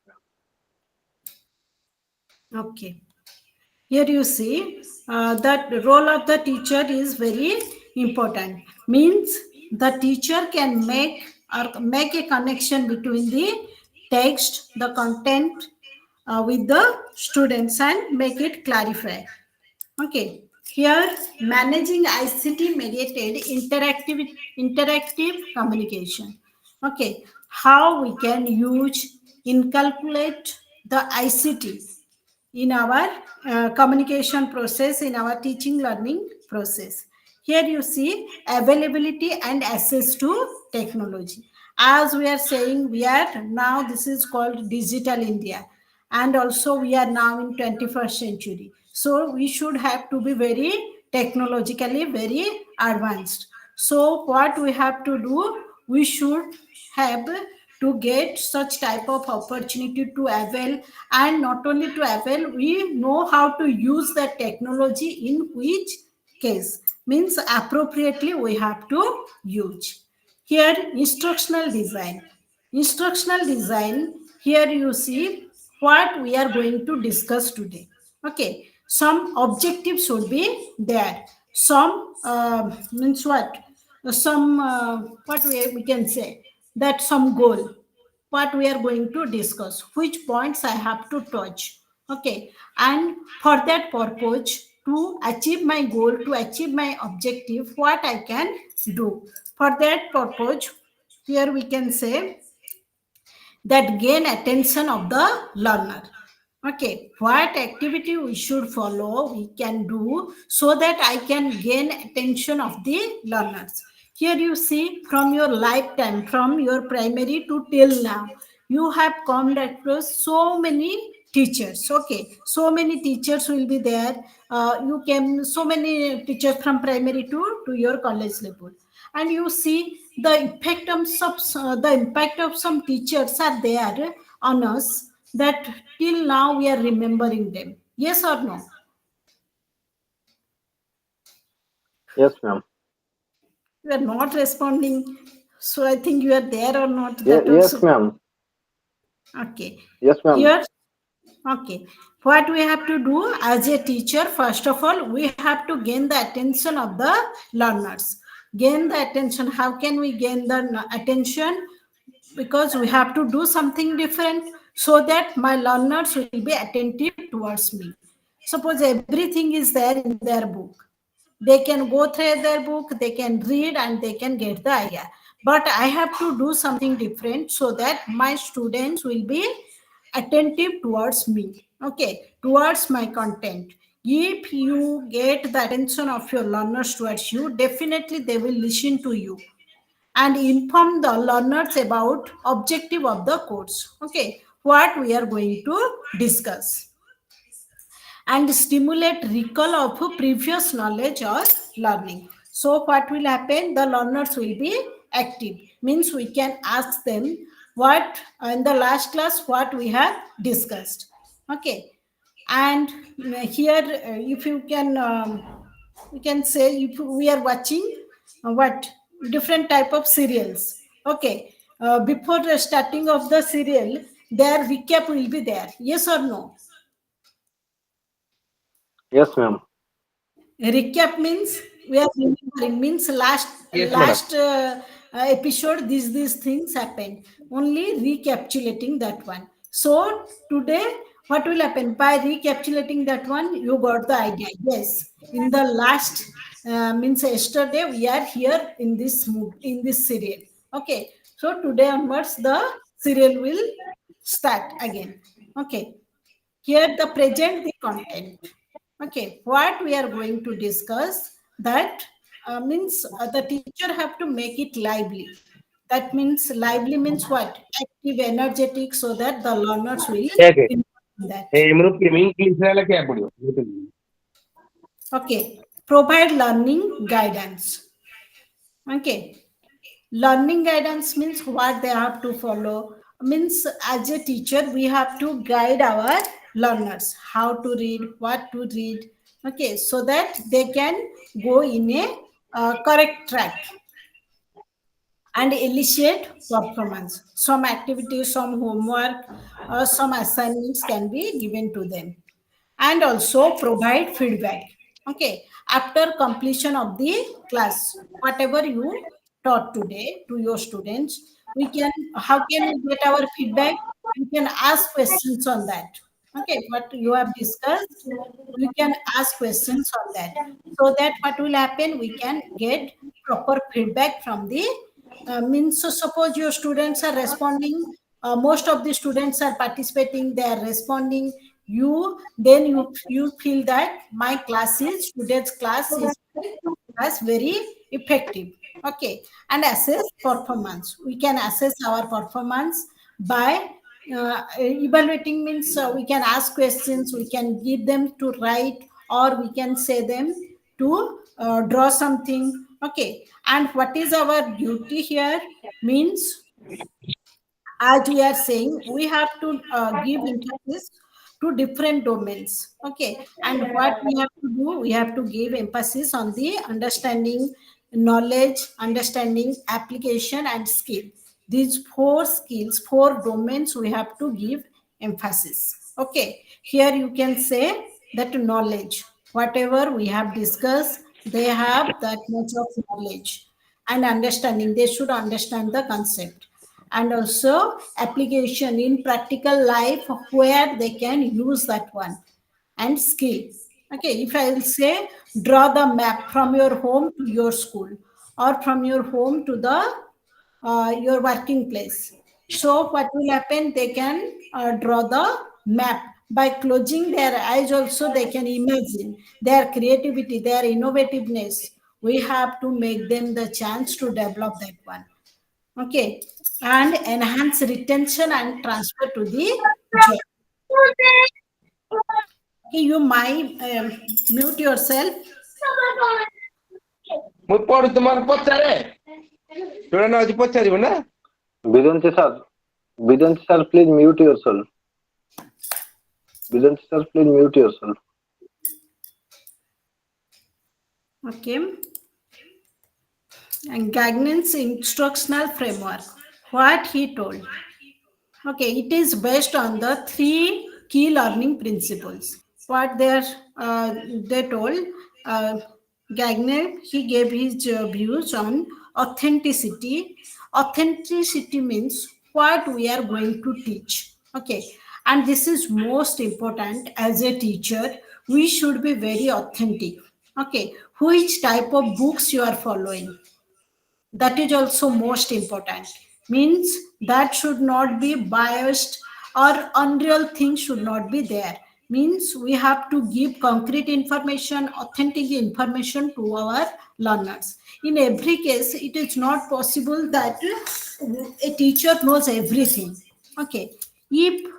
Okay. Here you see that the role of the teacher is very important. Means the teacher can make a connection between the text, the content with the students and make it clarify. Okay. Here managing ICT mediated interactive communication. Okay. How we can inculcate the ICT in our communication process, in our teaching learning process. Here you see availability and access to technology. As we are saying, we are now, this is called digital India, and also we are now in 21st century. So we should have to be very technologically very advanced. So what we have to do, we should have to get such type of opportunity to avail, and not only to avail, we know how to use the technology in which case, means appropriately we have to use. Here instructional design. Instructional design, here you see what we are going to discuss today. Okay, some objectives should be there. Some means what? Some what we can say, that some goal, what we are going to discuss, which points I have to touch. Okay, and for that purpose, to achieve my goal, to achieve my objective, what I can do. For that purpose, here we can say that gain attention of the learner. Okay, what activity we should follow, we can do, so that I can gain attention of the learners. Here you see, from your lifetime, from your primary to till now, you have come across so many teachers. Okay, so many teachers will be there. You came, so many teachers from primary to your college level, and you see the effect of the impact of some teachers are there on us, that till now we are remembering them. Yes or no? Yes, ma'am. You are not responding, so I think you are there or not, that Yes, also. ma'am. Okay, Yes, ma'am. here. Okay, what we have to do as a teacher, first of all, we have to gain the attention of the learners. Gain the attention. How can we gain the attention? Because we have to do something different, so that my learners will be attentive towards me. Suppose everything is there in their book, they can go through their book, they can read, and they can get the idea. But I have to do something different, so that my students will be attentive towards me, okay, towards my content. If you get the attention of your learners towards you, definitely they will listen to you and inform the learners about objective of the course. Okay, what we are going to discuss, and stimulate recall of previous knowledge or learning. So what will happen? The learners will be active. Means we can ask them what in the last class what we have discussed. Okay, and here if you can, we can say, if we are watching what different type of serials. Okay, before the starting of the serial, their recap will be there. Yes or no? Yes, ma'am. Recap means we are remembering, means Yes, madam. last episode these things happened, only recapitulating that one. So today what will happen, by recapitulating that one you got the idea. Yes, in the last means yesterday we are here in this in this serial. Okay, so today onwards the serial will start again. Okay, here the present, the content. Okay, what we are going to discuss, that means the teacher have to make it lively. That means lively means what? Active, energetic, so that the learners will Okay. involve in that. Menurut kami English na lagi apa dia? Okay, provide learning guidance. Okay, learning guidance means what they have to follow. Means as a teacher we have to guide our learners how to read, what to read. Okay, so that they can go in a correct track and elicit performance. Some activities, some homework, some assignments can be given to them, and also provide feedback. Okay, after completion of the class, whatever you taught today to your students, we can, how can we get our feedback? We can ask questions on that. Okay, what you have discussed, we can ask questions on that, so that what will happen, we can get proper feedback from the means. So suppose your students are responding, most of the students are participating, they are responding, you then you feel that my class is, today's class is very effective. Okay, and assess performance, we can assess our performance by evaluating means we can ask questions, we can give them to write, or we can say them to draw something. Okay, and what is our duty here means, as we are saying, we have to give emphasis to different domains. Okay, and what we have to do, we have to give emphasis on the understanding, knowledge, understanding, application, and skill. These four skills, four domains, we have to give emphasis. Okay, here you can say that knowledge, whatever we have discussed, they have that much of knowledge and understanding. They should understand the concept, and also application in practical life where they can use that one, and skill. Okay, if I will say draw the map from your home to your school, or from your home to the your working place, so what will happen, they can draw the map by closing their eyes. Also they can imagine their creativity, their innovativeness. We have to make them the chance to develop that one. Okay, and enhance retention and transfer to the job. Okay, you might mute yourself. ମୁଁ ପଢୁଛି ମୋର ପଚାରେ ଯୋଉଟା ନ ଅଛି ପଚାରିବ ନା Bidanti sir, please mute yourself. Bidanti sir, please mute yourself. Okay, and Gagnon's instructional framework, what he told. Okay, it is based on the three key learning principles. What they told, uh, Gagnon, he gave his views on authenticity. Authenticity means what we are going to teach. Okay, and this is most important as a teacher. We should be very authentic. Okay, which type of books you are following, that is also most important, means that should not be biased, or unreal things should not be there. Means we have to give concrete information, authentic information to our learners. In every case it is not possible that a teacher knows everything. Okay, if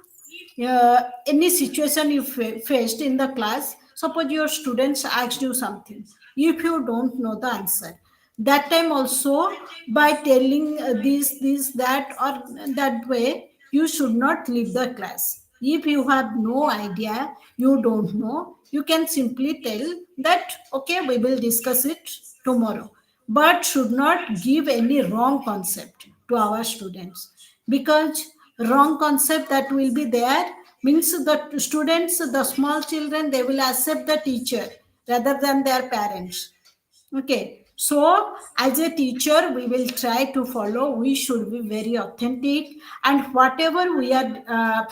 any situation you faced in the class, suppose your students asked you something, if you don't know the answer, that time also, by telling this that or that way, you should not leave the class. If you have no idea, you don't know, you can simply tell that okay, we will discuss it tomorrow, but should not give any wrong concept to our students, because wrong concept that will be there means the students, the small children, they will accept the teacher rather than their parents. Okay, so as a teacher, we will try to follow. We should be very authentic, and whatever we are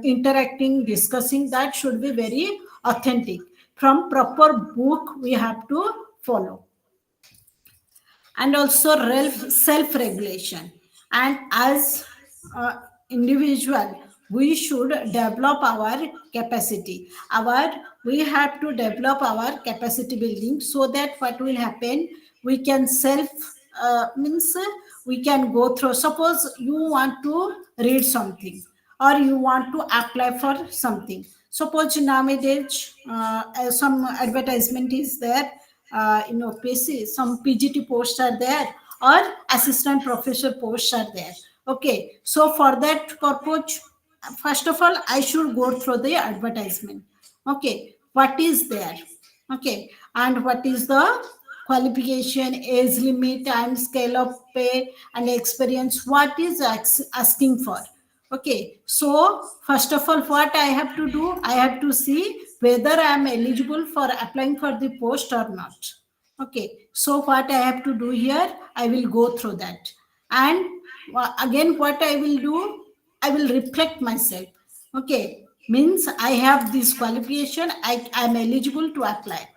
interacting, discussing, that should be very authentic. From proper book, we have to follow, and also self-regulation. And as individual, we should develop our capacity. We have to develop our capacity building, so that what will happen, we can self means we can go through. Suppose you want to read something, or you want to apply for something. Suppose nowadays some advertisement is there, PC, some PGT posts are there, or assistant professor posts are there. Okay, so for that purpose, first of all, I should go through the advertisement. Okay, what is there? Okay, and what is the qualification, age limit, and scale of pay and experience? What is asking for? Okay, so first of all, what I have to do, I have to see whether I am eligible for applying for the post or not. Okay, so what I have to do here, I will go through that. And again, what I will do, I will reflect myself. Okay, means I have this qualification, I am eligible to apply.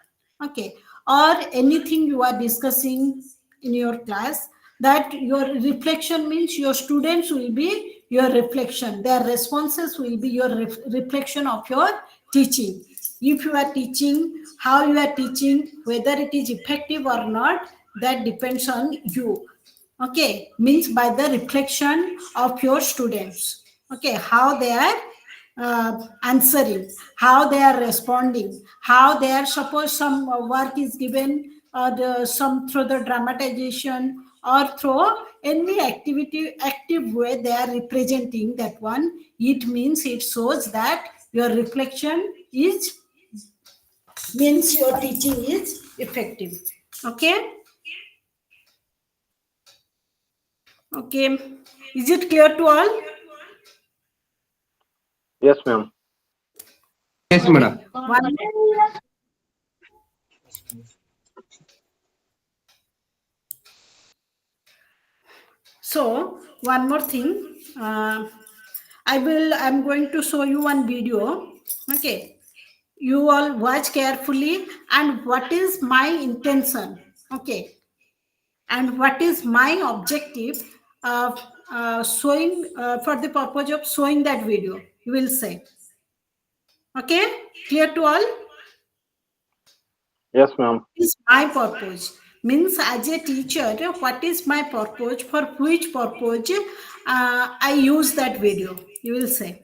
Okay, or anything you are discussing in your class, that your reflection means your students will be your reflection, their responses will be your reflection of your teaching. If you are teaching, how you are teaching, whether it is effective or not, that depends on you. Okay, means by the reflection of your students. Okay, how they are answering, how they are responding, how they are, suppose some work is given, or some through the dramatization or through any activity active way they are representing that one. It means, it shows that your reflection is, means your teaching is effective. Okay. Okay, is it clear to all? Yes, ma'am. Yes, Okay, madam. one. So one more thing, I'm going to show you one video. Okay, you all watch carefully, and what is my intention? Okay, and what is my objective of showing, for the purpose of showing that video, you will say. Okay, clear to all? Yes, ma'am. Is my purpose, means as a teacher, what is my purpose, for which purpose I use that video, you will say.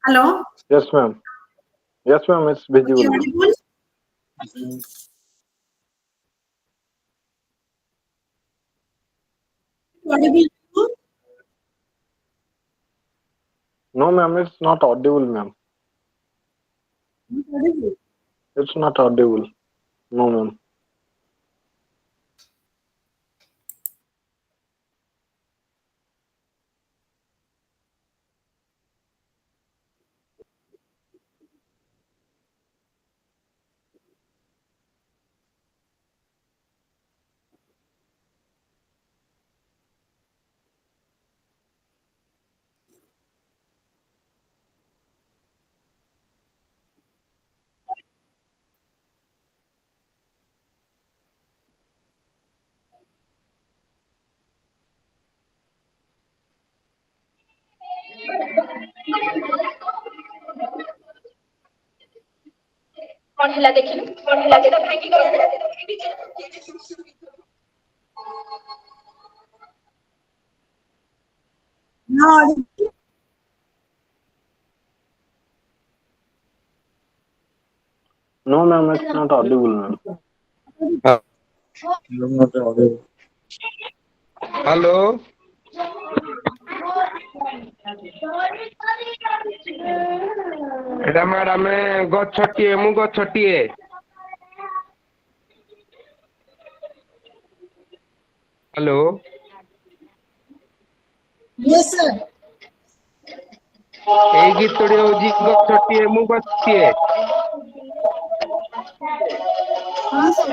Hello. Yes, ma'am. Yes, ma'am. It's Okay, visible. audible? Audible to No, ma'am. It's not audible, ma'am. you? Audible. It's not audible. No, ma'am. କଣ ହେଲା ଦେଖିଲୁ କଣ ହେଲା ଯେଟା ଭାଙ୍ଗି ଗଲା No, audible. No, ma'am. It's not audible, ma'am. Hello এটা madam ଗଛଟିଏ ମୁଁ ଗଛଟିଏ हेलो Yes, sir. এই ଗୀତଟି ହଉଛି ଗଛଟିଏ ମୁଁ ଗଛଟିଏ हाँ सर।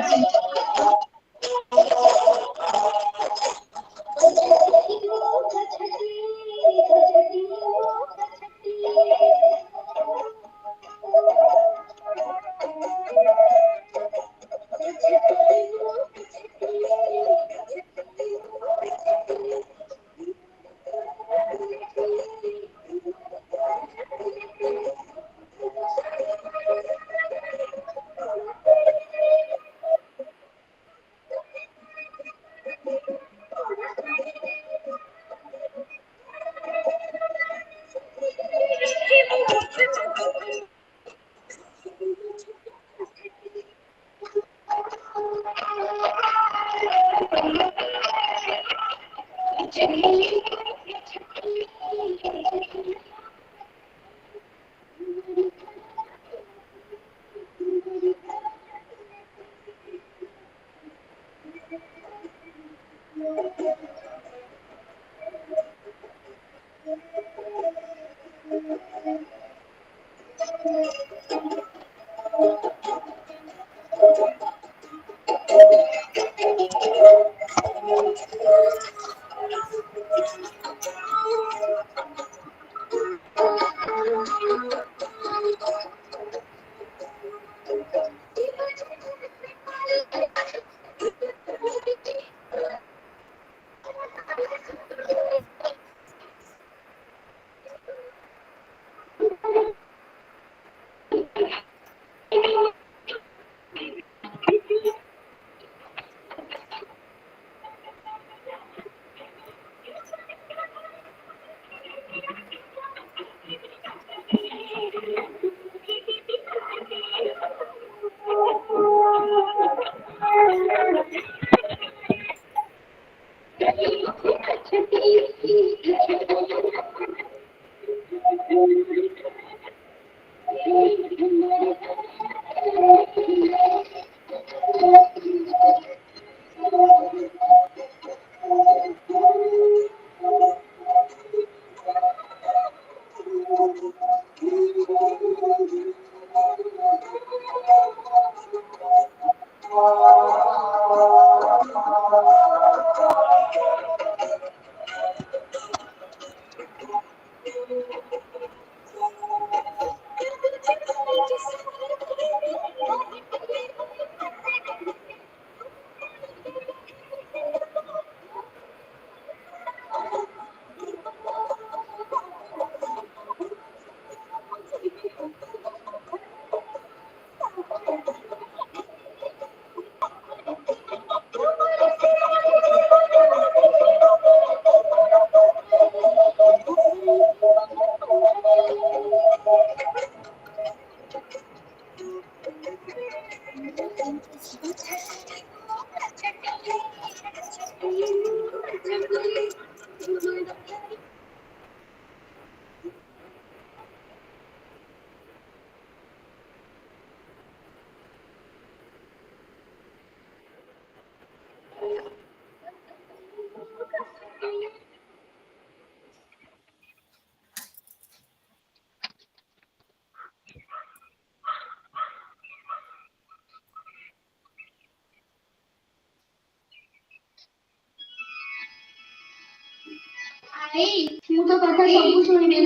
ଏଇ ମୁଁ ତ କଥା ସବୁ ଶୁଣିଲି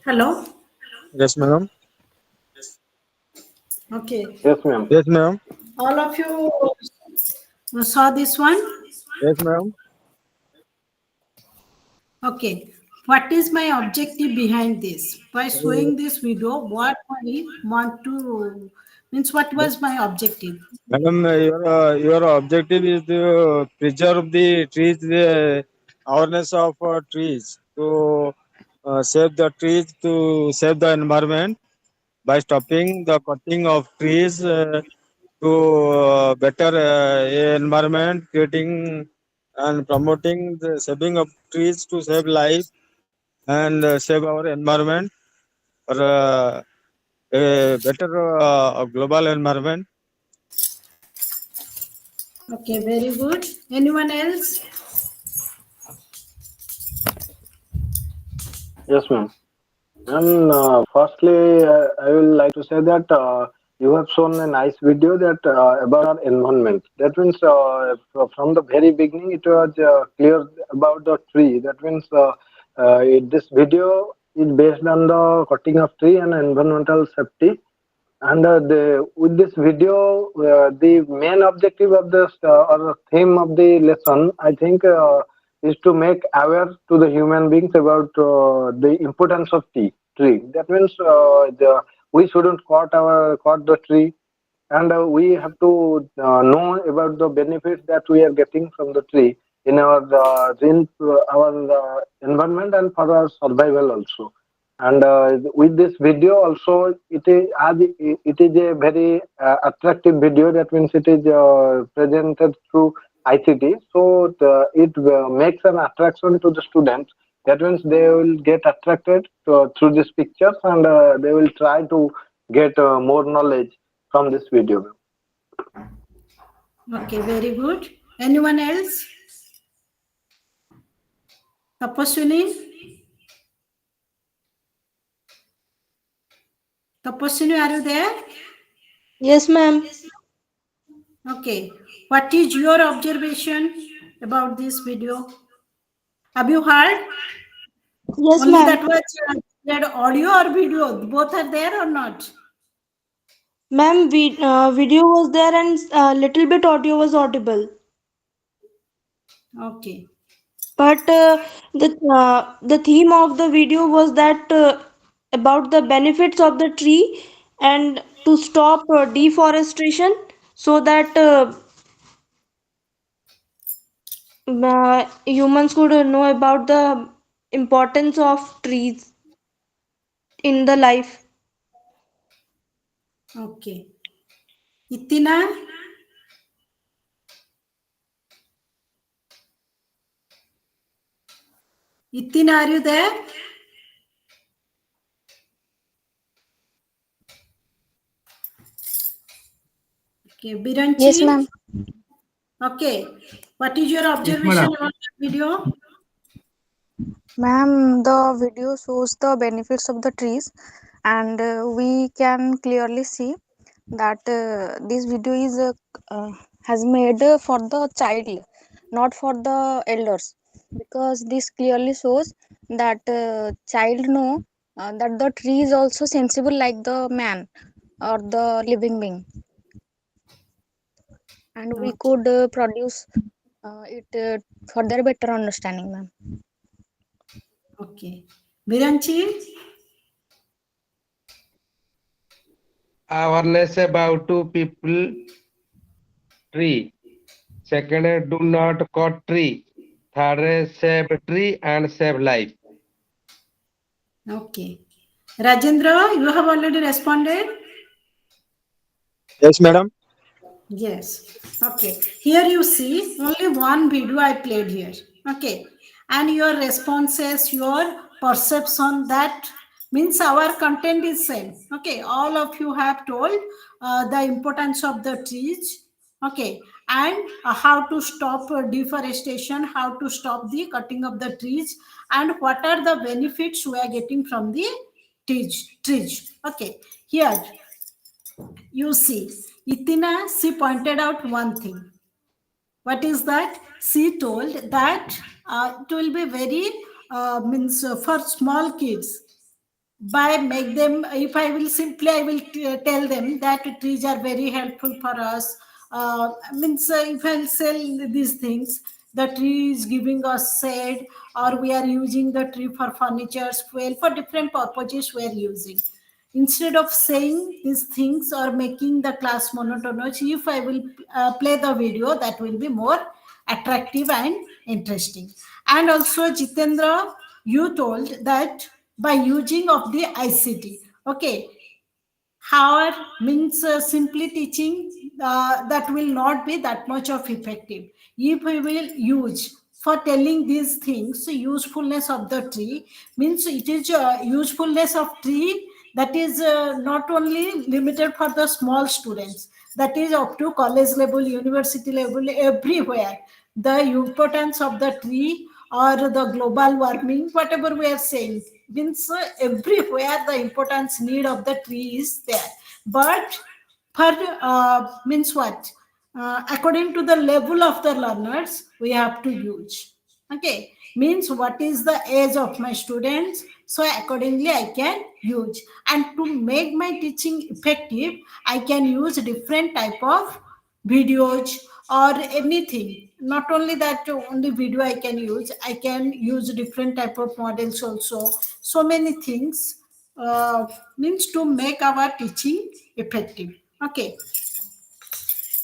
Hello. Yes, ma'am. Okay. Yes, ma'am. Yes, ma'am. All of you saw this one? Yes, ma'am. Okay. What is my objective behind this? By showing this video, what I want to means what was my objective? Madam, your objective is to preserve the trees, the awareness of trees, to save the trees, to save the environment by stopping the cutting of trees to better environment, creating and promoting the saving of trees to save life and save our environment for a better global environment. Okay, very good. Anyone else? Yes, ma'am. And firstly, I will like to say that you have shown a nice video that about our environment. That means from the very beginning, it was clear about the tree. That means this video is based on the cutting of tree and environmental safety. And with this video, the main objective of this or the theme of the lesson, I think, is to make aware to the human beings about the importance of tree. That means we shouldn't cut the tree, and we have to know about the benefits that we are getting from the tree in our environment and for our survival also. And with this video also, it is a very attractive video. That means it is presented through ICT, so it makes an attraction to the students. That means they will get attracted through these pictures, and they will try to get more knowledge from this video. Okay, very good. Anyone else? Tapaswini? Tapaswini, are you there? Yes, ma'am. Okay. What is your observation about this video? Have you heard? Yes, Only that ma'am. was that audio or video? Both are there or not? Ma'am, video was there and little bit audio was audible. Okay. But the theme of the video was that about the benefits of the tree and to stop deforestation so that humans could know about the importance of trees in the life. Okay. Itina? Itina, are you there? Okay. Biranchi? Yes, ma'am. Okay. What is your Yes, observation madam. about the video? Ma'am, the video shows the benefits of the trees, and we can clearly see that this video is has made for the child, not for the elders, because this clearly shows that child know that the tree is also sensible like the man or the living being, and we Okay. could produce it for their better understanding, ma'am. Okay. Biranchi? Awareness about two people tree. Second, do not cut tree. Third, save tree and save life. Okay. Rajendra, you have already responded? Yes, madam. Yes. Okay. Here you see only one video I played here. Okay. And your responses, your perception, that means our content is same. Okay. All of you have told the importance of the trees. Okay. And how to stop deforestation, how to stop the cutting of the trees, and what are the benefits we are getting from the trees. Okay. Here you see, Itina, she pointed out one thing. What is that? She told that it will be very, means for small kids, by make them, if I will simply, I will tell them that trees are very helpful for us. Means if I'll sell these things, the tree is giving us shade, or we are using the tree for furniture, fuel, for different purposes we are using. Instead of saying these things or making the class monotonous, if I will play the video, that will be more attractive and interesting. And also, Jitendra, you told that by using of the ICT, okay, however, means simply teaching, that will not be that much of effective. If we will use for telling these things, usefulness of the tree, means it is usefulness of tree, that is not only limited for the small students, that is up to college level, university level, everywhere. The importance of the tree, or the global warming, whatever we are saying, means everywhere the importance need of the tree is there. But for means what, according to the level of the learners, we have to use. Okay, means what is the age of my students, so accordingly I can use. And to make my teaching effective, I can use different type of videos or anything. Not only that, only video I can use, I can use different type of models also. So many things, means to make our teaching effective. Okay,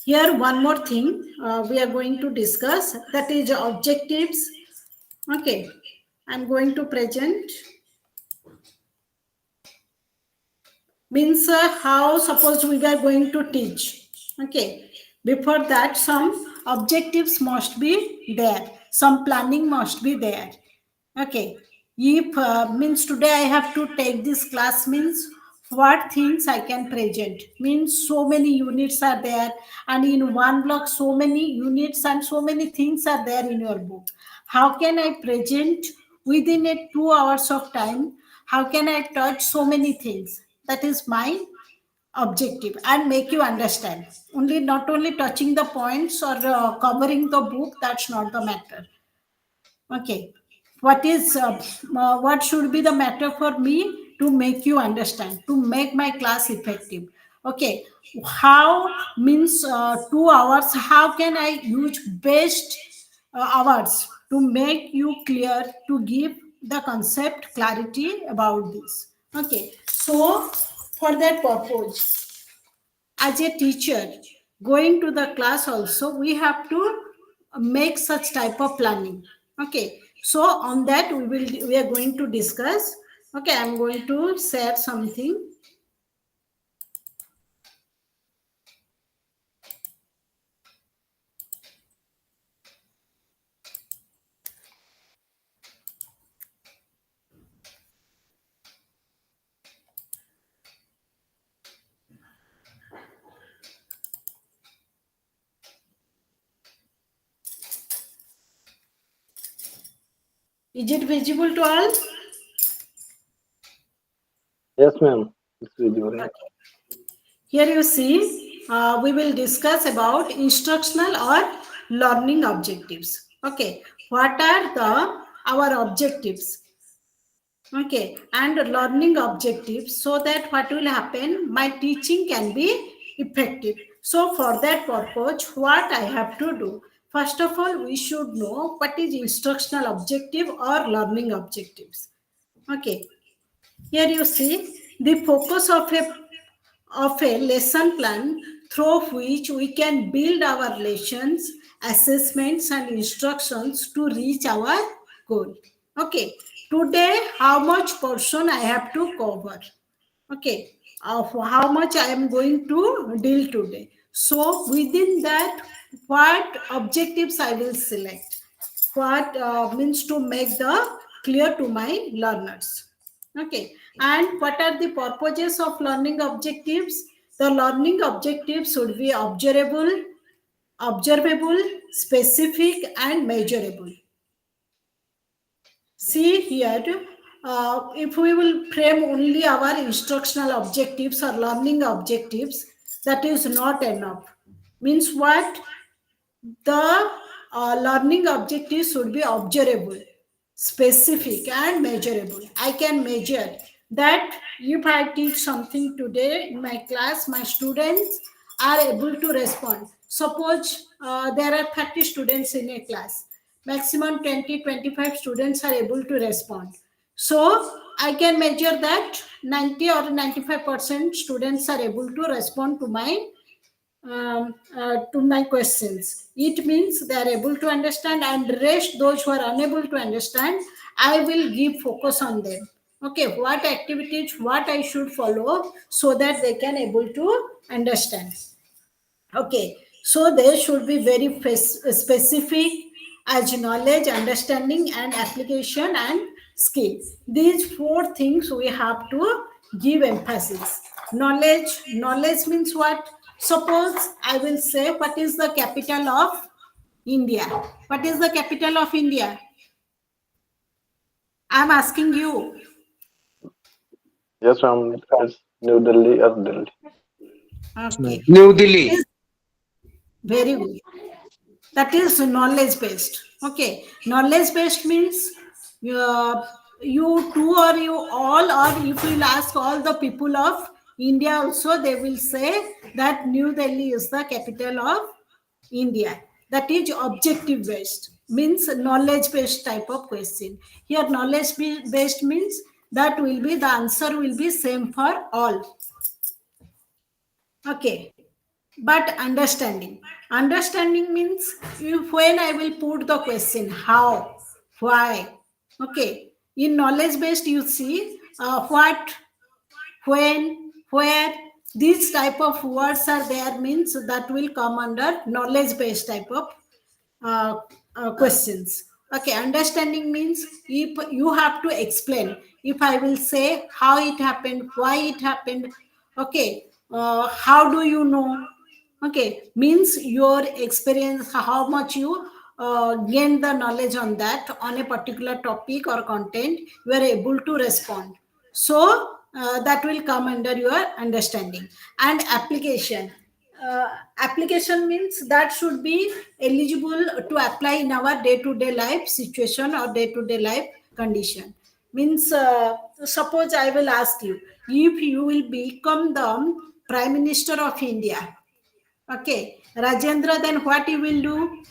here one more thing we are going to discuss, that is objectives. Okay, I'm going to present, means how, suppose we are going to teach. Okay, before that some objectives must be there, some planning must be there. Okay, if means today I have to take this class, means what things I can present, means so many units are there, and in one block so many units and so many things are there in your book. How can I present within a 2 hours of time? How can I touch so many things? That is my objective, and make you understand. Only, not only touching the points or covering the book, that's not the matter. Okay, what is what should be the matter for me? To make you understand, to make my class effective. Okay, how, means 2 hours, how can I use best hours to make you clear, to give the concept clarity about this. Okay, so for that purpose, as a teacher going to the class also, we have to make such type of planning. Okay, so on that we are going to discuss. Okay, I'm going to share something. Is it visible to all? Yes, ma'am. It's visible. Okay. Here you see, we will discuss about instructional or learning objectives. Okay, what are the our objectives? Okay, and learning objectives, so that what will happen, my teaching can be effective. So for that purpose, what I have to do, first of all, we should know what is instructional objective or learning objectives. Okay, here you see the focus of a lesson plan through which we can build our lessons, assessments, and instructions to reach our goal. Okay, today, how much portion I have to cover? Okay, of how much I am going to deal today. So, within that, what objectives I will select? What means to make the clear to my learners. Okay, and what are the purposes of learning objectives? The learning objectives should be observable, specific, and measurable. See here, if we will frame only our instructional objectives or learning objectives, that is not enough. Means what? The learning objectives should be observable, specific, and measurable. I can measure that if I teach something today in my class, my students are able to respond. Suppose there are 30 students in a class, maximum 20-25 students are able to respond. So I can measure that 90 or 95% students are able to respond to my questions. It means they are able to understand, and rest those who are unable to understand, I will give focus on them. Okay, what activities, what I should follow so that they can able to understand. Okay, so they should be very specific as knowledge, understanding, and application and skill. These four things we have to give emphasis. Knowledge means what? Suppose I will say, what is the capital of India? What is the capital of India? I'm asking you. Yes, ma'am. It's New Delhi or Delhi. Okay, New that Delhi. is very good. That is knowledge based. Okay, knowledge based means you two or you all, or if you will ask all the people of India also, they will say that New Delhi is the capital of India. That is objective based, means knowledge based type of question. Here knowledge based means that will be, the answer will be same for all. Okay, but understanding means, if when I will put the question how, why. Okay, in knowledge based you see what, when, where, these type of words are there, means that will come under knowledge based type of uh, questions. Okay, understanding means if you have to explain, if I will say how it happened, why it happened. Okay, how do you know? Okay, means your experience, how much you gain the knowledge on that, on a particular topic or content, you are able to respond. So that will come under your understanding. And application, application means that should be eligible to apply in our day to day life situation or day to day life condition. Means suppose I will ask you, if you will become the prime minister of India, okay Rajendra, then what you will do?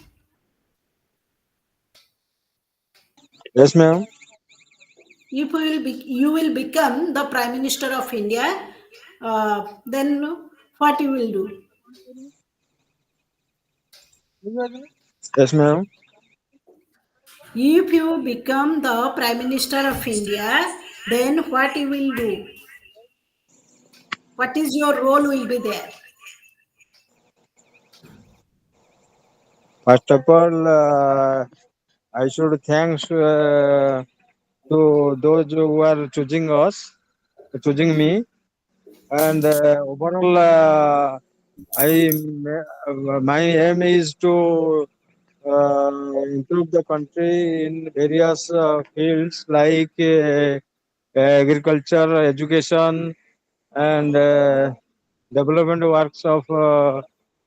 Yes, ma'am. If you will become the prime minister of India, then what you will do? Yes, ma'am. If you become the Prime Minister of India, then what you will do? What is your role will be there? First of all, I should thanks to those who are choosing us, choosing me, and overall, my aim is to improve the country in various fields like agriculture, education, and development works of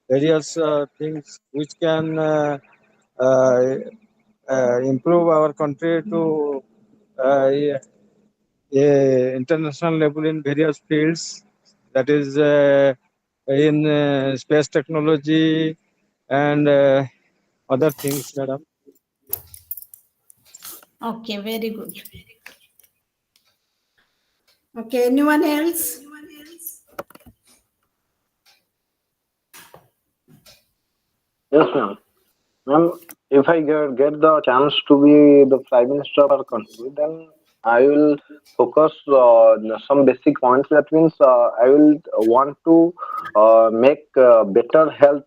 various things which can uh, improve our country to international level in various fields. That is in space technology and other things, madam. Okay, very good. Okay, anyone else? Yes, ma'am. Ma'am, if I get the chance to be the Prime Minister of our country, then I will focus on some basic points. That means I will want to make better health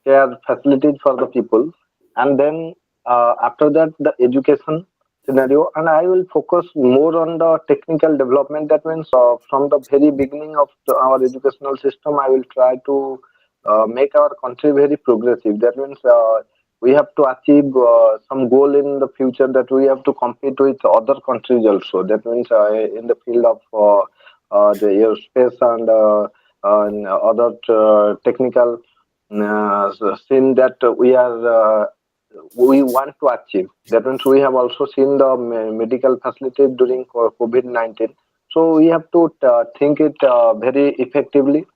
care facilities for the people, and then after that the education scenario, and I will focus more on the technical development. That means from the very beginning of our educational system, I will try to make our country very progressive. That means we have to achieve some goal in the future, that we have to compete with other countries also. That means in the field of the aerospace and other technical scene that we want to achieve. That means we have also seen the medical facility during COVID-19. So we have to think it very effectively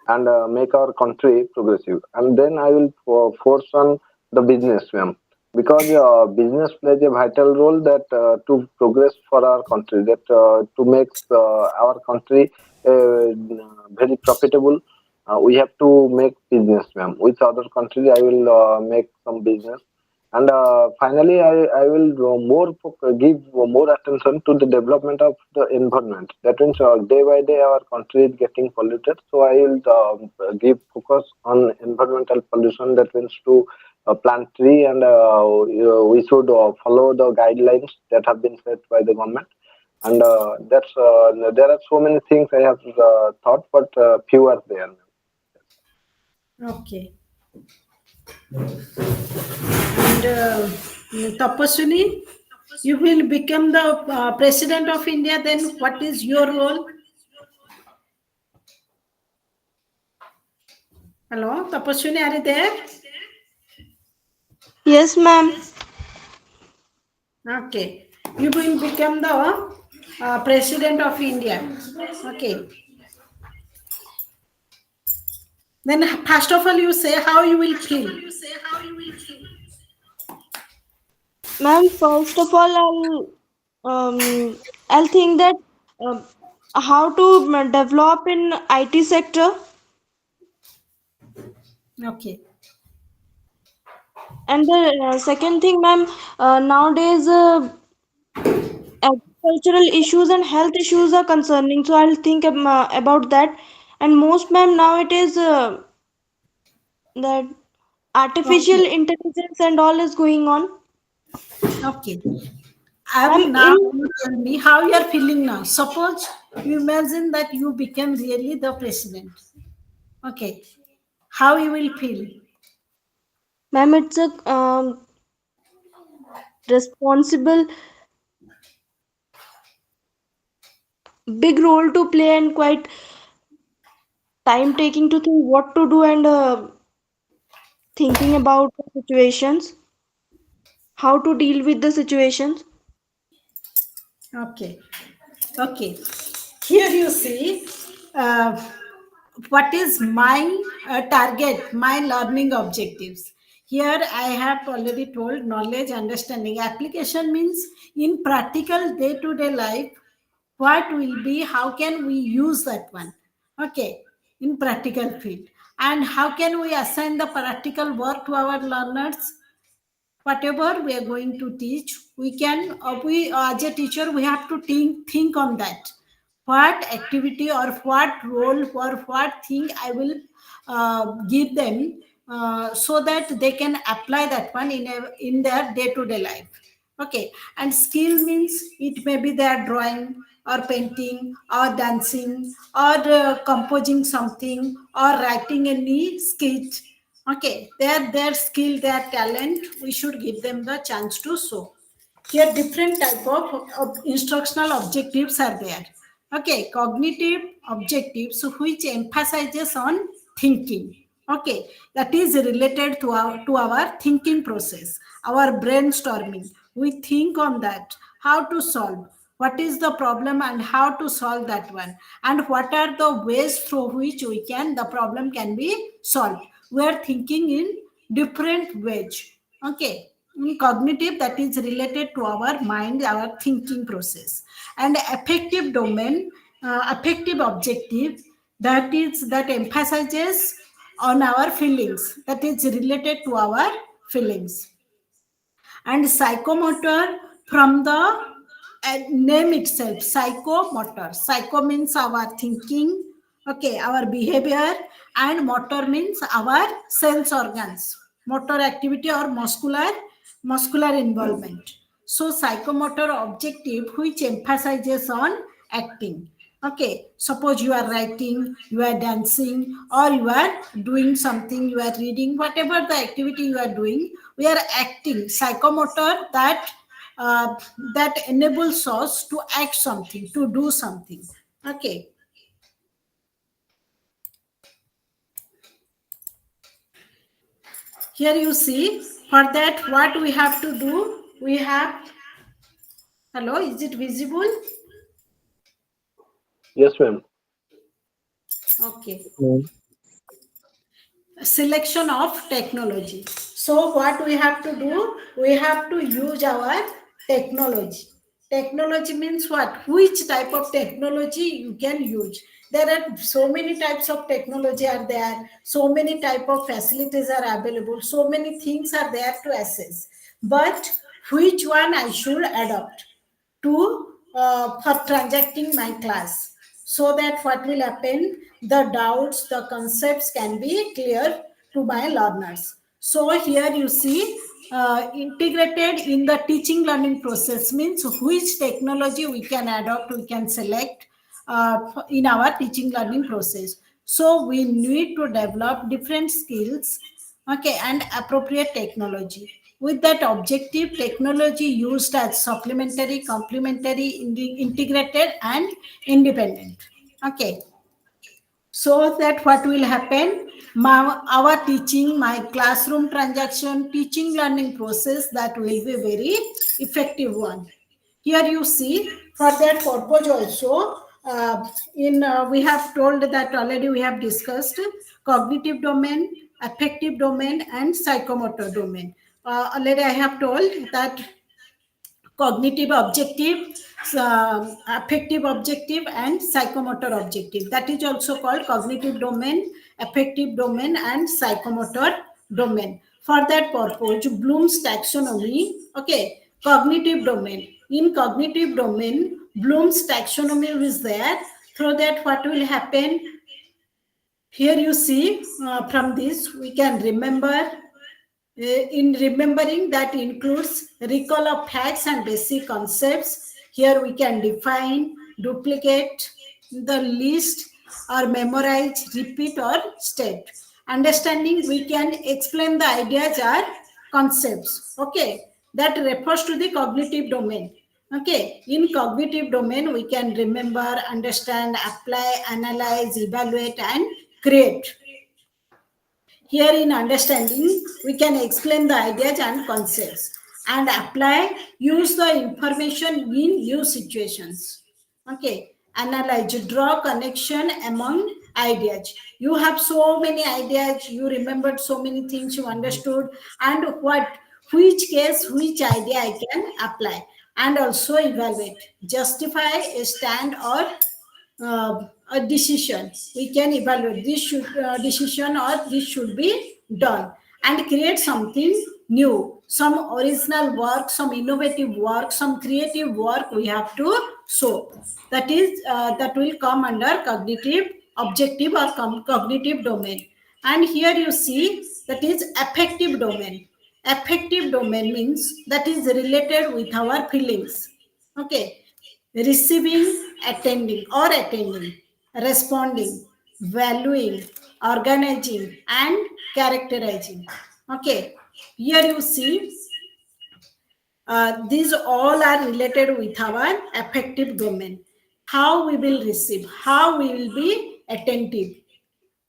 and make our country progressive. And then I will force on the business, ma'am, because business plays a vital role that to progress for our country, that to make our country very profitable. We have to make business, ma'am. With other countries, I will make some business. And finally, I will give more attention to the development of the environment. That means day by day our country is getting polluted. So I will give focus on environmental pollution. That means to plant tree, and we should follow the guidelines that have been set by the government. And that's there are so many things I have thought, but few are there. Okay. And Tapaswini, you will become the president of India. Then what is your role? Hello, Tapaswini, are you there? Yes, ma'am. Okay. You will become the president of India. Okay. Then first of all, you say how you will feel. Ma'am, first of all, I'll think that um how to develop in IT sector, Okay. and the second thing, ma'am, nowadays agricultural issues and health issues are concerning. So I'll think about that, and most, ma'am, now it is that artificial Okay. intelligence and all is going on. Okay. I Ma'am, will now in you tell me how you are feeling now. Suppose you imagine that you become really the president. Okay. How you will feel? ma'am, it's a responsible big role to play and quite time taking to think what to do and thinking about the situations, how to deal with the situations. Okay. Okay. Here you see uh, what is my target, my learning objectives. Here I have already told knowledge, understanding. Application means in practical day to day life, what will be, how can we use that one? Okay, in practical field. And how can we assign the practical work to our learners? Whatever we are going to teach, we can we as a teacher we have to think on that, what activity or what role or what thing I will give them, so that they can apply that one in their day to day life. Okay. And skill means it may be their drawing or painting or dancing or composing something or writing any skit. Okay, their skill, their talent, we should give them the chance to show. Here different type of instructional objectives are there. Okay, cognitive objectives which emphasizes on thinking. Okay, that is related to our thinking process, our brainstorming. We think on that, how to solve, what is the problem and how to solve that one, and what are the ways through which the problem can be solved. We are thinking in different ways. Okay. Cognitive, that is related to our mind, our thinking process. And affective domain, affective objective, that emphasizes on our feelings, that is related to our feelings. And psychomotor, from the name itself, psychomotor. Psycho means our thinking, okay, our behavior, and motor means our sense organs, motor activity or muscular involvement. So psychomotor objective which emphasizes on acting. Okay, suppose you are writing, you are dancing, or you are doing something, you are reading, whatever the activity you are doing, we are acting. Psychomotor, uh, that enables us to act something, to do something. Okay. Here you see, for that what we have to do, we have, hello, is it visible? Yes, ma'am. Okay. Mm. Selection of technology. So what we have to do, we have to use our technology. Technology means what? Which type of technology you can use. There are so many types of technology are there, so many type of facilities are available, so many things are there to assess, but which one I should adopt to for transacting my class, so that what will happen, the doubts, the concepts can be clear to my learners. So here you see, integrated in the teaching learning process means which technology we can adopt, we can select in our teaching learning process. So we need to develop different skills, okay, and appropriate technology. With that objective, technology used as supplementary, complementary, integrated, and independent. Okay, so that what will happen, our teaching, my classroom transaction, teaching learning process, that will be very effective one. Here you see, for that purpose also, in we have told that already, we have discussed cognitive domain, affective domain, and psychomotor domain. Already I have told that cognitive objective, affective objective, and psychomotor objective. That is also called cognitive domain, affective domain, and psychomotor domain. For that purpose, Bloom's taxonomy, okay, cognitive domain. In cognitive domain, Bloom's taxonomy is there. Through that, what will happen? Here you see, from this, we can remember. In remembering, that includes recall of facts and basic concepts. Here we can define, duplicate the list, or memorize, repeat, or state. Understanding, we can explain the ideas or concepts. Okay, that refers to the cognitive domain. Okay, in cognitive domain, we can remember, understand, apply, analyze, evaluate, and create. Here in understanding, we can explain the ideas and concepts, and apply, use the information in new situations. Okay, analyze, draw connection among ideas. You have so many ideas, you remembered so many things, you understood, and which case, which idea I can apply, and also evaluate, justify a stand or a decision. We can evaluate this should decision, or this should be done, and create something new, some original work, some innovative work, some creative work we have to show. That is that will come under cognitive objective or cognitive domain. And here you see, that is affective domain. Affective domain means that is related with our feelings. Okay, receiving, attending, responding, valuing, organizing, and characterizing. Okay, here you see, these all are related with our affective domain. How we will receive, how we will be attentive.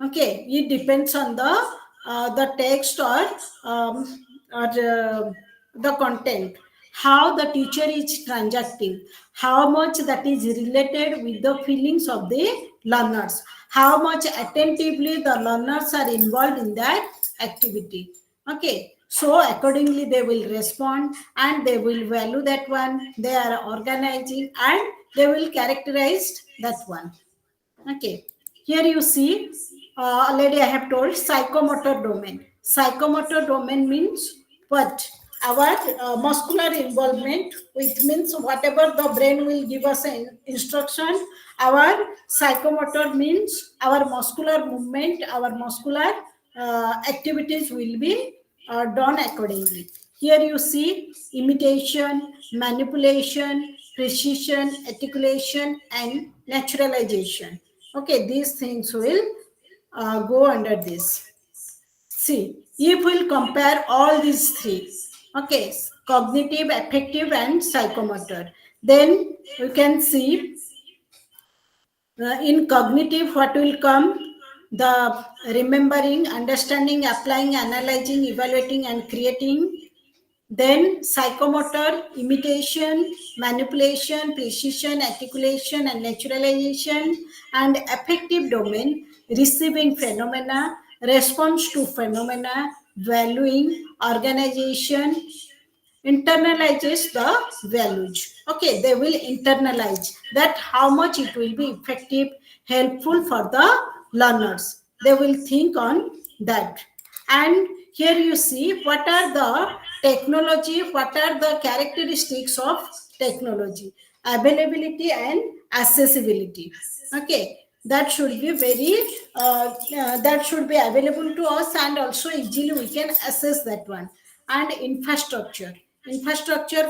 Okay, it depends on the text, or the content, how the teacher is transacting, how much that is related with the feelings of the learners, how much attentively the learners are involved in that activity. Okay, so accordingly they will respond, and they will value that one, they are organizing, and they will characterize that one. Okay, here you see, already I have told psychomotor domain. Psychomotor domain means what? Our muscular involvement, which means whatever the brain will give us an instruction, our psychomotor means our muscular movement, our muscular activities will be done accordingly. Here you see imitation, manipulation, precision, articulation, and naturalization. Okay, these things will go under this. See, if we'll compare all these three, okay, cognitive, affective, and psychomotor, then we can see in cognitive what will come, the remembering, understanding, applying, analyzing, evaluating, and creating. then psychomotor, imitation, manipulation, precision, articulation, and naturalization, and affective domain, receiving phenomena, response to phenomena, valuing, organization, internalizes the values. Okay, they will internalize that how much it will be effective, helpful for the learners. They will think on that. And here you see what are the technology, what are the characteristics of technology: availability and accessibility. Okay, that should be very that should be available to us, and also easily we can access that one. And infrastructure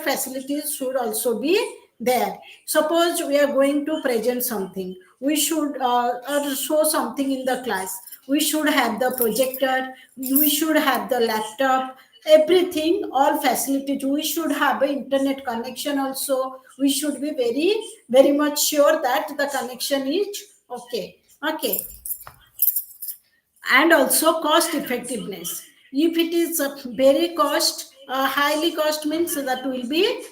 facilities should also be there. Suppose we are going to present something, we should or show something in the class, we should have the projector, we should have the laptop, everything, all facilities. We should have an internet connection also. We should be very much sure that the connection is okay. Okay, and also cost effectiveness. If it is very cost highly cost, means that will be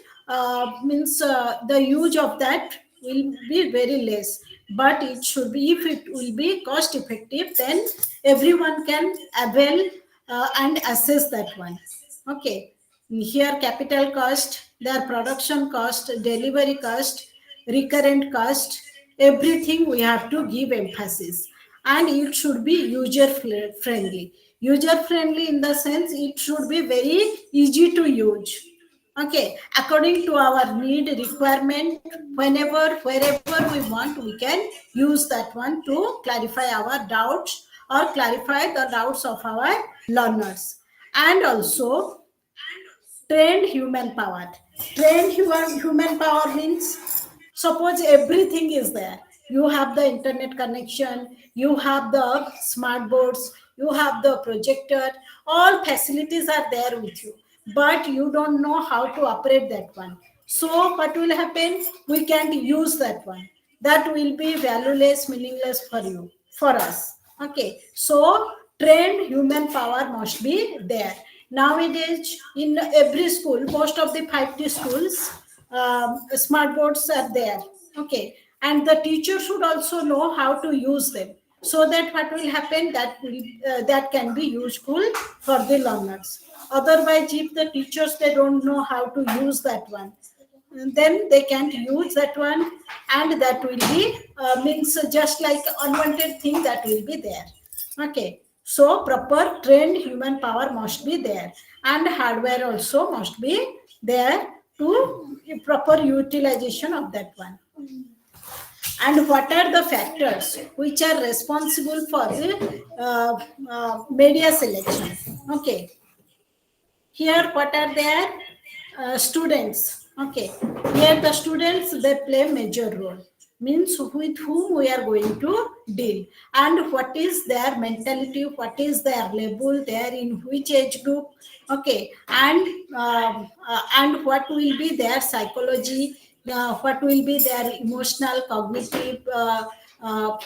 means the use of that will be very less. But it should be, if it will be cost effective, then everyone can avail and assess that one. Okay, here capital cost, their production cost, delivery cost, recurrent cost, everything we have to give emphasis. And it should be user friendly. User friendly in the sense it should be very easy to use. Okay, according to our need, requirement, whenever wherever we want, we can use that one to clarify our doubts or clarify the doubts of our learners. And also trained human power. Trained human power means, suppose everything is there, you have the internet connection, you have the smart boards, you have the projector, all facilities are there with you, but you don't know how to operate that one. So what will happen, we can't use that one. That will be valueless, meaningless for you, for us. Okay, so trained human power must be there. Nowadays in every school, most of the 5T schools, smart boards are there. Okay, and the teacher should also know how to use them, so that what will happen, that will that can be useful for the learners. Otherwise, if the teachers they don't know how to use that one, then they can't use that one, and that will be means just like unwanted thing that will be there. Okay, so proper trained human power must be there, and hardware also must be there to proper utilization of that one. And what are the factors which are responsible for the media selection? Okay, here what are their students. Okay, here the students they play major role, means with whom we are going to deal, and what is their mentality, what is their level, they are in which age group. Okay, and what will be their psychology, what will be their emotional, cognitive, or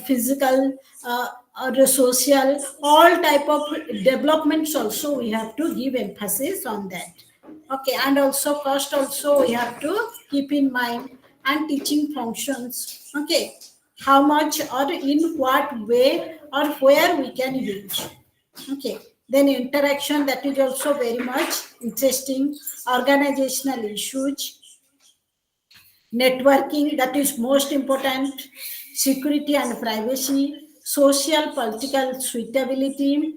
physical, or the social, all type of developments also we have to give emphasis on that. Okay, and also cost also we have to keep in mind, and teaching functions. Okay, how much or in what way or where we can use. Okay, then interaction, that is also very much interesting. Organizational issues, networking, that is most important, security and privacy, social political suitability,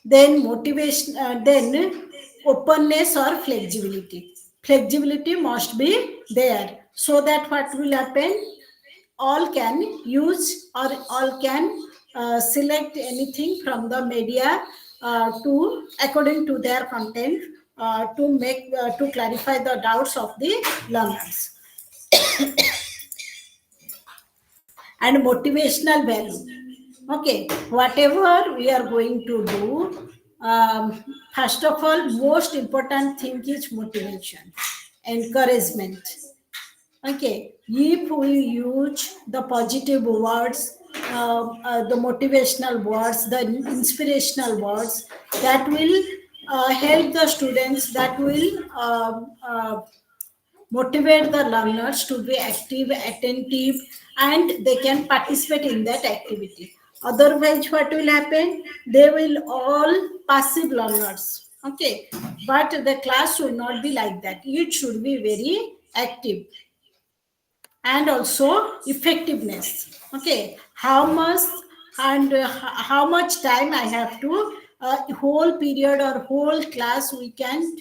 then motivation, then openness or flexibility. Flexibility must be there, so that what will happen, all can use or all can select anything from the media to according to their content, to make to clarify the doubts of the learners. And motivational value. Okay, whatever we are going to do, first of all, most important thing is motivation, encouragement. Okay, if we use the positive words, the motivational words, the inspirational words, that will help the students, that will motivate the learners to be active, attentive, and they can participate in that activity. Otherwise, what will happen? They will all passive learners. Okay, but the class should not be like that. It should be very active, and also effectiveness. Okay, how much and how much time I have to, whole period or whole class we can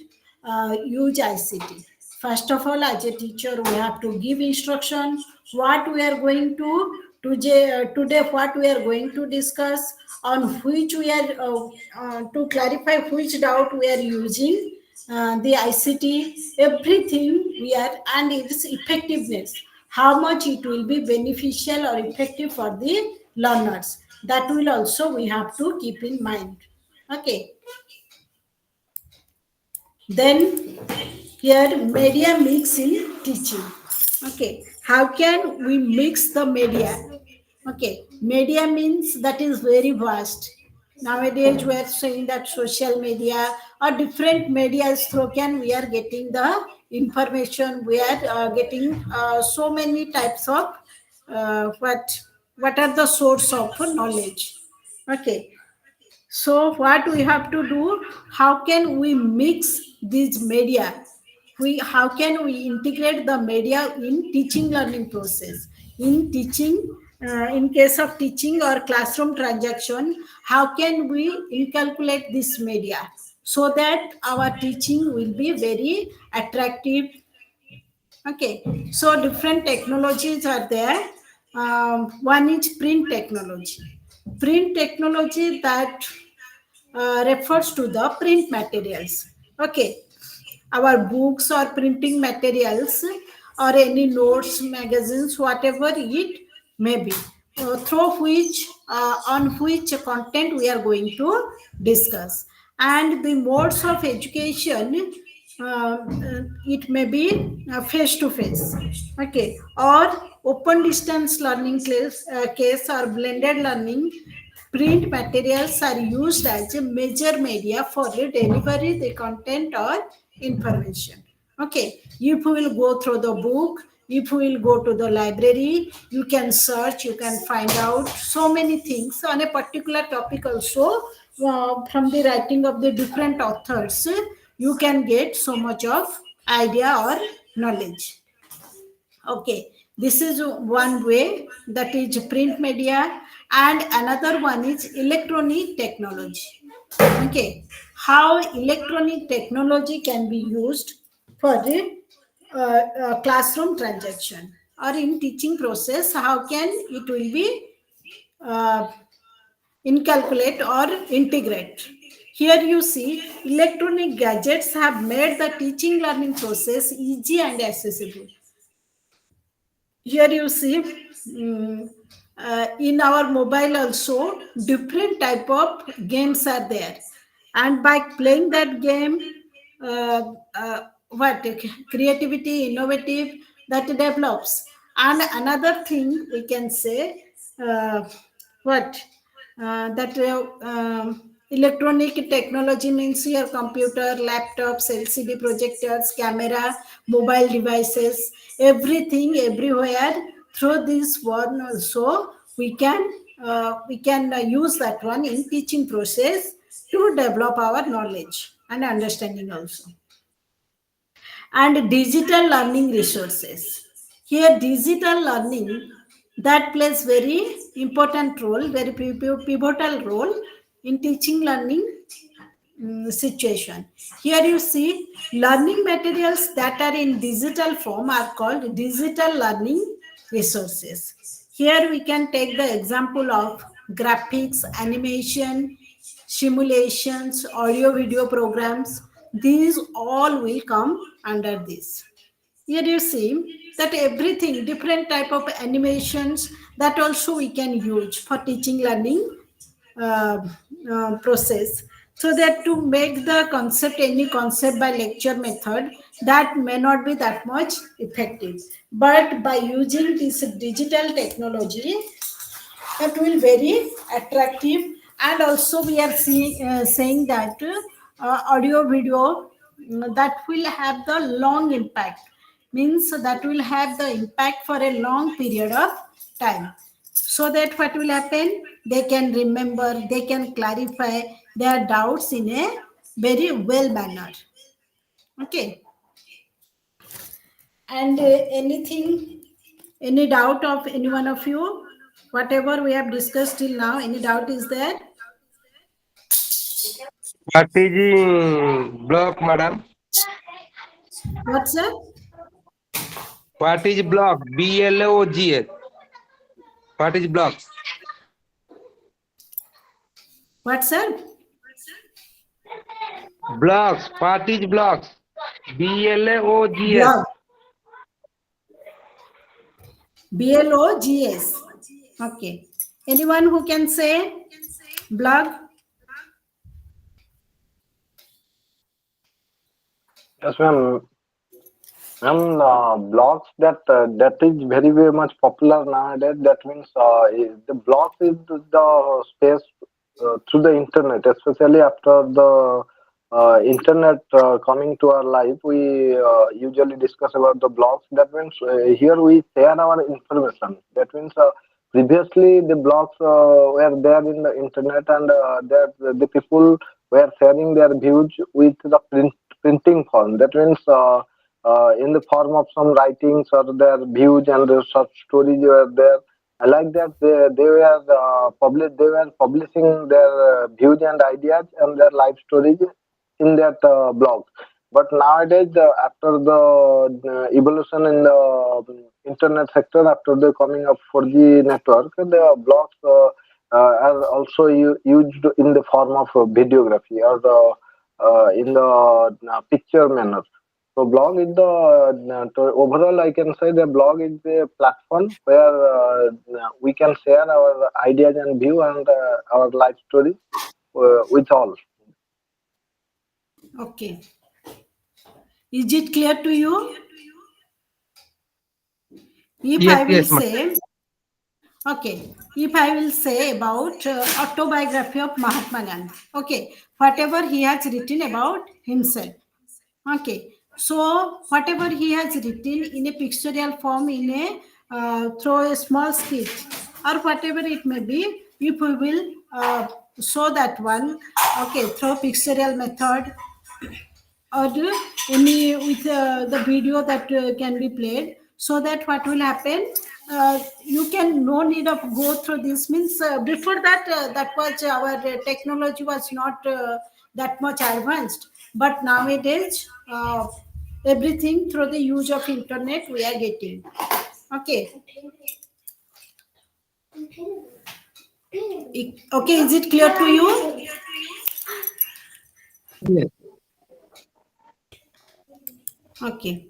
use ICT. First of all, as a teacher, we have to give instruction what we are going to today, what we are going to discuss, on which we are to clarify which doubt we are using the ICT, everything we are, and its effectiveness, how much it will be beneficial or effective for the learners. That will also we have to keep in mind. Okay. Then here media mix in teaching. Okay, how can we mix the media? Okay, media means that is very vast. Nowadays we are saying that social media or different media through can we are getting the information. We are getting so many types of what are the source of knowledge. Okay, so what we have to do, how can we mix these media? How can we integrate the media in teaching learning process? In teaching, in case of teaching or classroom transaction, how can we inculcate this media so that our teaching will be very attractive? Okay, so different technologies are there. One is print technology. Print technology that refers to the print materials. Okay, our books or printing materials or any notes, magazines, whatever it may be, through which on which content we are going to discuss. And the modes of education, it may be face to face, okay, or open distance learning case or blended learning. Print materials are used as a major media for the delivery the content or information. Okay, if you will go through the book, if you will go to the library, you can search, you can find out so many things on a particular topic also. From the writing of the different authors, you can get so much of idea or knowledge. Okay, this is one way, that is print media, and another one is electronic technology. Okay, how electronic technology can be used for the classroom transaction or in teaching process, how can it will be uh, incalculate or integrate. Here you see electronic gadgets have made the teaching learning process easy and accessible. Here you see, in our mobile also different type of games are there, and by playing that game, what creativity, innovative, that develops. And another thing we can say, what that electronic technology means your computer, laptops, LCD projectors, camera, mobile devices, everything everywhere. Through this one also we can use that one in teaching process to develop our knowledge and understanding also. And digital learning resources, here digital learning that plays very important role, very pivotal role in teaching learning situation. Here you see learning materials that are in digital form are called digital learning resources. Here we can take the example of graphics, animation, simulations, audio video programs. These all will come under this. Here you see that everything, different type of animations, that also we can use for teaching learning uh, process. So that to make the concept, any concept by lecture method, that may not be that much effective. But by using this digital technology, that will very attractive. And also we are saying that audio video, that will have the long impact, means that will have the impact for a long period of time, so that what will happen, they can remember, they can clarify their doubts in a very well manner. Okay. And anything, any doubt of any one of you, whatever we have discussed till now, any doubt is there? What is block, madam? What's that? What is block? BLOGS. What is block? What's that? Blocks. What is blocks? BLOGS. Blog. BLOGS. Okay. Anyone who can say blog? Yes, ma'am. Blogs that is very very much popular nowadays. That means the blog is the space through the internet, especially after the internet coming to our life. We usually discuss about the blogs. That means here we share our information. That means previously the blogs were there in the internet, and that the people were sharing their views with the printing form. That means in the form of some writings or their views and the such stories were there. I like that they were publishing their views and ideas and their life stories in that blog. But nowadays, after the evolution in the internet sector, after the coming of 4G network, the blogs are also used in the form of videography or in the picture manner. So blog is overall I can say the blog is a platform where we can share our ideas and view and our life story with all. Okay. Is it clear to you? If Yes, I will yes, say, okay, if I will say about autobiography of Mahatma Gandhi, okay, whatever he has written about himself, okay, so whatever he has written in a pictorial form, in a through a small sketch or whatever it may be, if we will show that one, okay, through pictorial method or any with the video that can be played, so that what will happen, you can no need of go through this, means before that that was our technology was not that much advanced, but nowadays everything through the use of internet we are getting. Okay. Okay, is it clear to you? yes. Okay.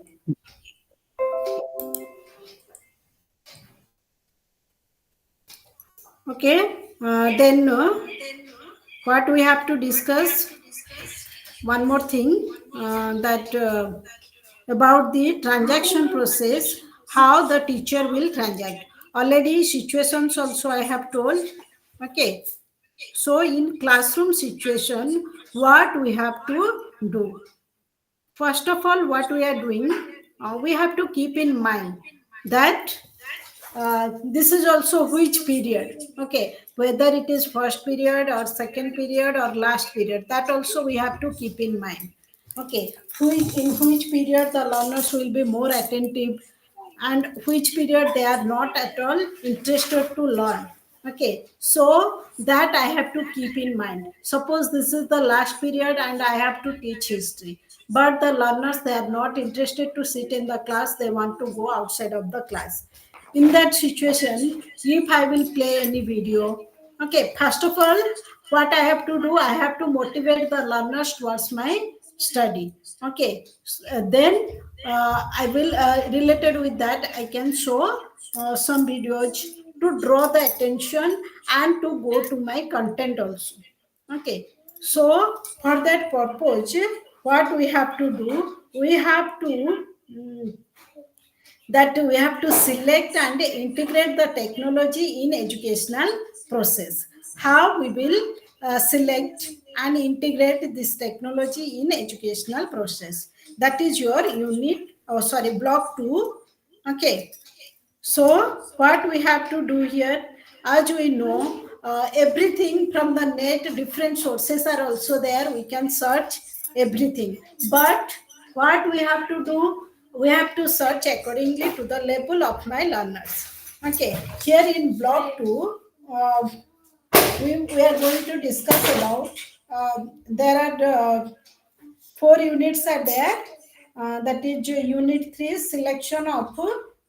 Okay, then what we have to discuss, one more thing, that about the transaction process, how the teacher will transact. Already situations also I have told. Okay, so in classroom situation, what we have to do? First of all, what we are doing, we have to keep in mind that this is also which period, okay, whether it is first period or second period or last period, that also we have to keep in mind. Okay, in which period the learners will be more attentive and which period they are not at all interested to learn. Okay, so that I have to keep in mind. Suppose this is the last period and I have to teach history, but the learners, they are not interested to sit in the class, they want to go outside of the class. In that situation, if I will play any video, okay, first of all, what I have to do, I have to motivate the learners towards my study. Okay, then I will related with that I can show some videos to draw the attention and to go to my content also. Okay, so for that purpose, what we have to do, we have to that we have to select and integrate the technology in educational process. How we will select and integrate this technology in educational process. That is your block 2. Okay. So, what we have to do here, as we know, everything from the net, different sources are also there. We can search everything. But what we have to do, we have to search accordingly to the level of my learners. Okay, here in block 2, we are going to discuss about there are 4 units are there. That is unit 3, selection of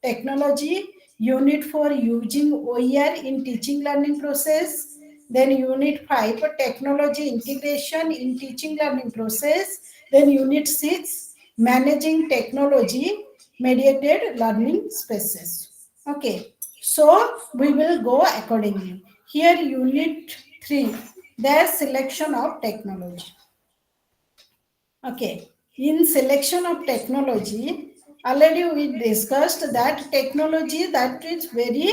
technology. Unit 4, using OER in teaching learning process. Then unit 5, technology integration in teaching learning process. Then unit 6, managing technology mediated learning spaces. Okay, so we will go accordingly. Here unit 3, their selection of technology. Okay, in selection of technology, already we discussed that technology that is very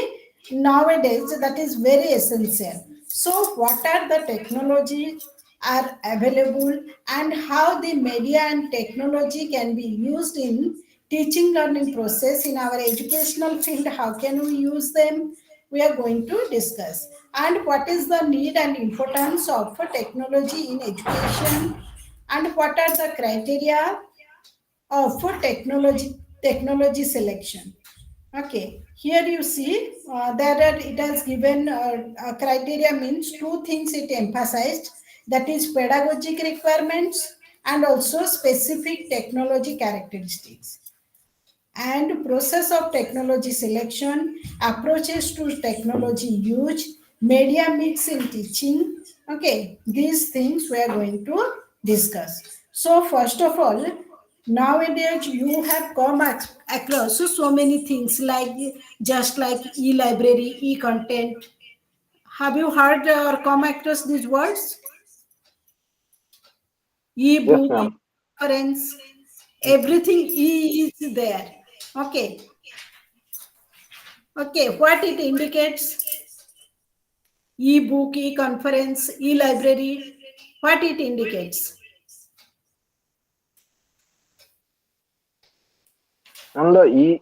nowadays that is very essential. So, what are the technologies are available and how the media and technology can be used in teaching learning process in our educational field? How can we use them? We are going to discuss. And what is the need and importance of technology in education, and what are the criteria for technology selection. Okay, here you see there are, it has given criteria means two things it emphasized, that is pedagogic requirements and also specific technology characteristics, and process of technology selection, approaches to technology use, media mix in teaching. Okay, these things we are going to discuss. So, first of all, nowadays you have come across so many things like just like e-library, e-content. Have you heard or come across these words? Yes, E-book, ma'am. conference, everything e is there. Okay. Okay, what it indicates? E-book, e-conference, e-library, what it indicates? And the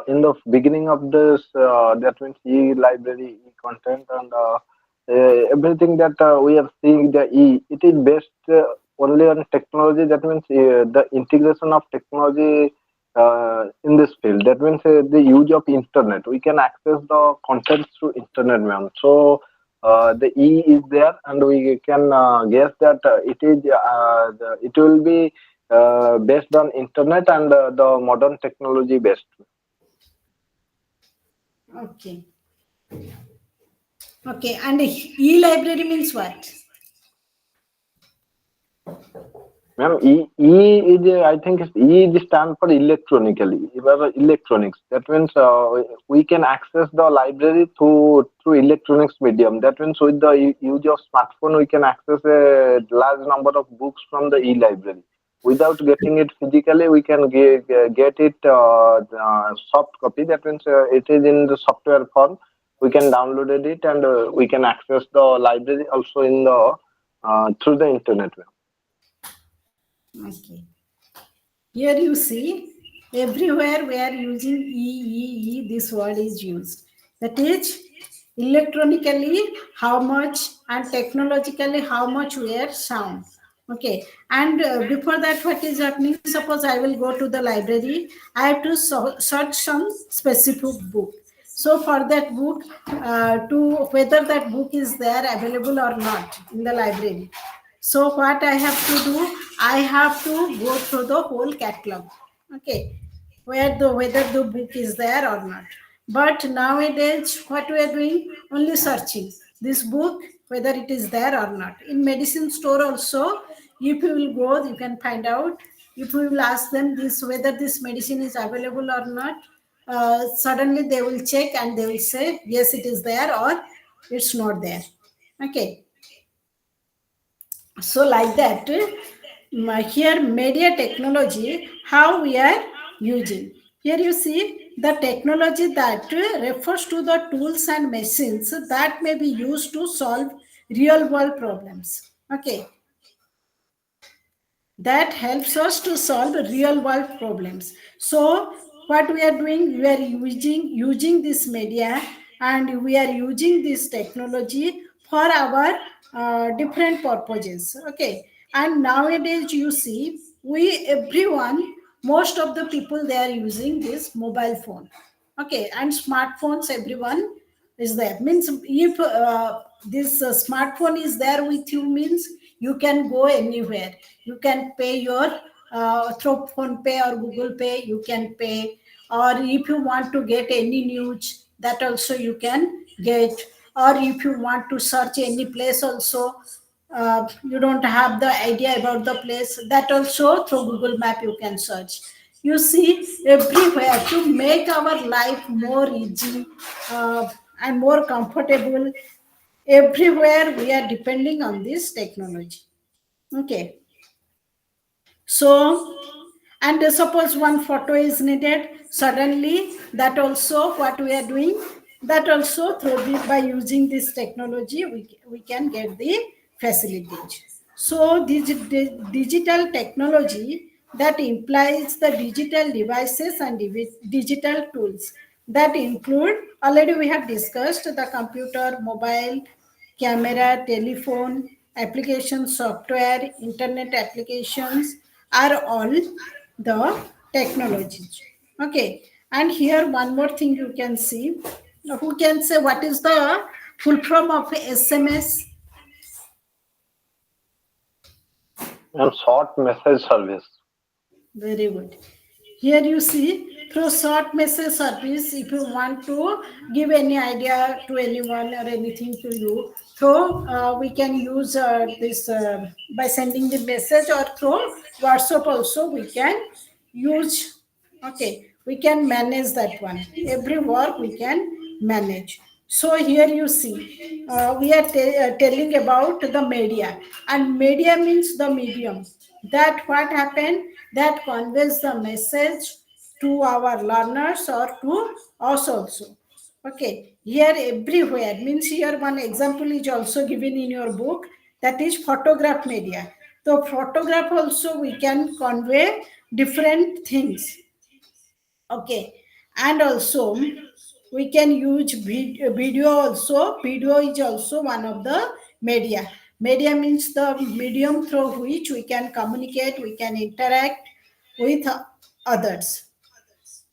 in the beginning of this, that means e library, e content, and everything that we are seeing the e, it is based only on technology. That means the integration of technology in this field. That means the use of internet. We can access the content through internet, ma'am. So the e is there, and we can guess that it will be based on internet and the modern technology based. Okay. Okay, and e-library means what? Ma'am, E is I think E is stand for electronically. Electronics. That means we can access the library through electronics medium. That means with the use of smartphone, we can access a large number of books from the e-library. Without getting it physically, we can get it soft copy. That means it is in the software form. We can download it and we can access the library also in the through the internet. Okay. Here you see, everywhere we are using this word is used. That is, electronically how much and technologically how much we are sound. Okay, and before that, what is happening? Suppose I will go to the library, I have to search some specific book. So for that book, to whether that book is there available or not in the library. So what I have to do, I have to go through the whole catalog. Okay, whether the book is there or not. But nowadays, what we are doing, only searching this book whether it is there or not. In medicine store also, if you will go, you can find out. If you will ask them this whether this medicine is available or not, suddenly they will check and they will say yes, it is there or it's not there. Okay, so like that, here media technology, how we are using. Here you see the technology that refers to the tools and machines that may be used to solve real world problems. Okay, that helps us to solve real world problems. So what we are doing, we are using this media, and we are using this technology for our different purposes. Okay, and nowadays you see, we everyone, most of the people, they are using this mobile phone. Okay, and smartphones, everyone is there. Means if this smartphone is there with you, means you can go anywhere. You can pay your through phone pay or Google pay, you can pay. Or if you want to get any news, that also you can get. Or if you want to search any place also, you don't have the idea about the place, that also through Google Map you can search. You see, everywhere, to make our life more easy and more comfortable, everywhere we are depending on this technology. Okay, so, and suppose one photo is needed suddenly, that also what we are doing, that also through by using this technology, we can get the facilities. So digital technology, that implies the digital devices and digital tools, that include, already we have discussed, the computer, mobile, camera, telephone, application software, internet applications are all the technologies. Okay, and here one more thing you can see. Who can say what is the full form of SMS? And short message service. Very good. Here you see, through short message service, if you want to give any idea to anyone or anything to you, so we can use this by sending the message, or through WhatsApp also we can use. Okay, we can manage that one. Every work we can manage. So here you see, we are telling about the media, and media means the medium. That what happened, that conveys the message to our learners or to us also. Okay, here everywhere means, here one example is also given in your book, that is photograph media. So photograph also we can convey different things. Okay, and also we can use video also. Video is also one of the media. Media means the medium through which we can communicate, we can interact with others.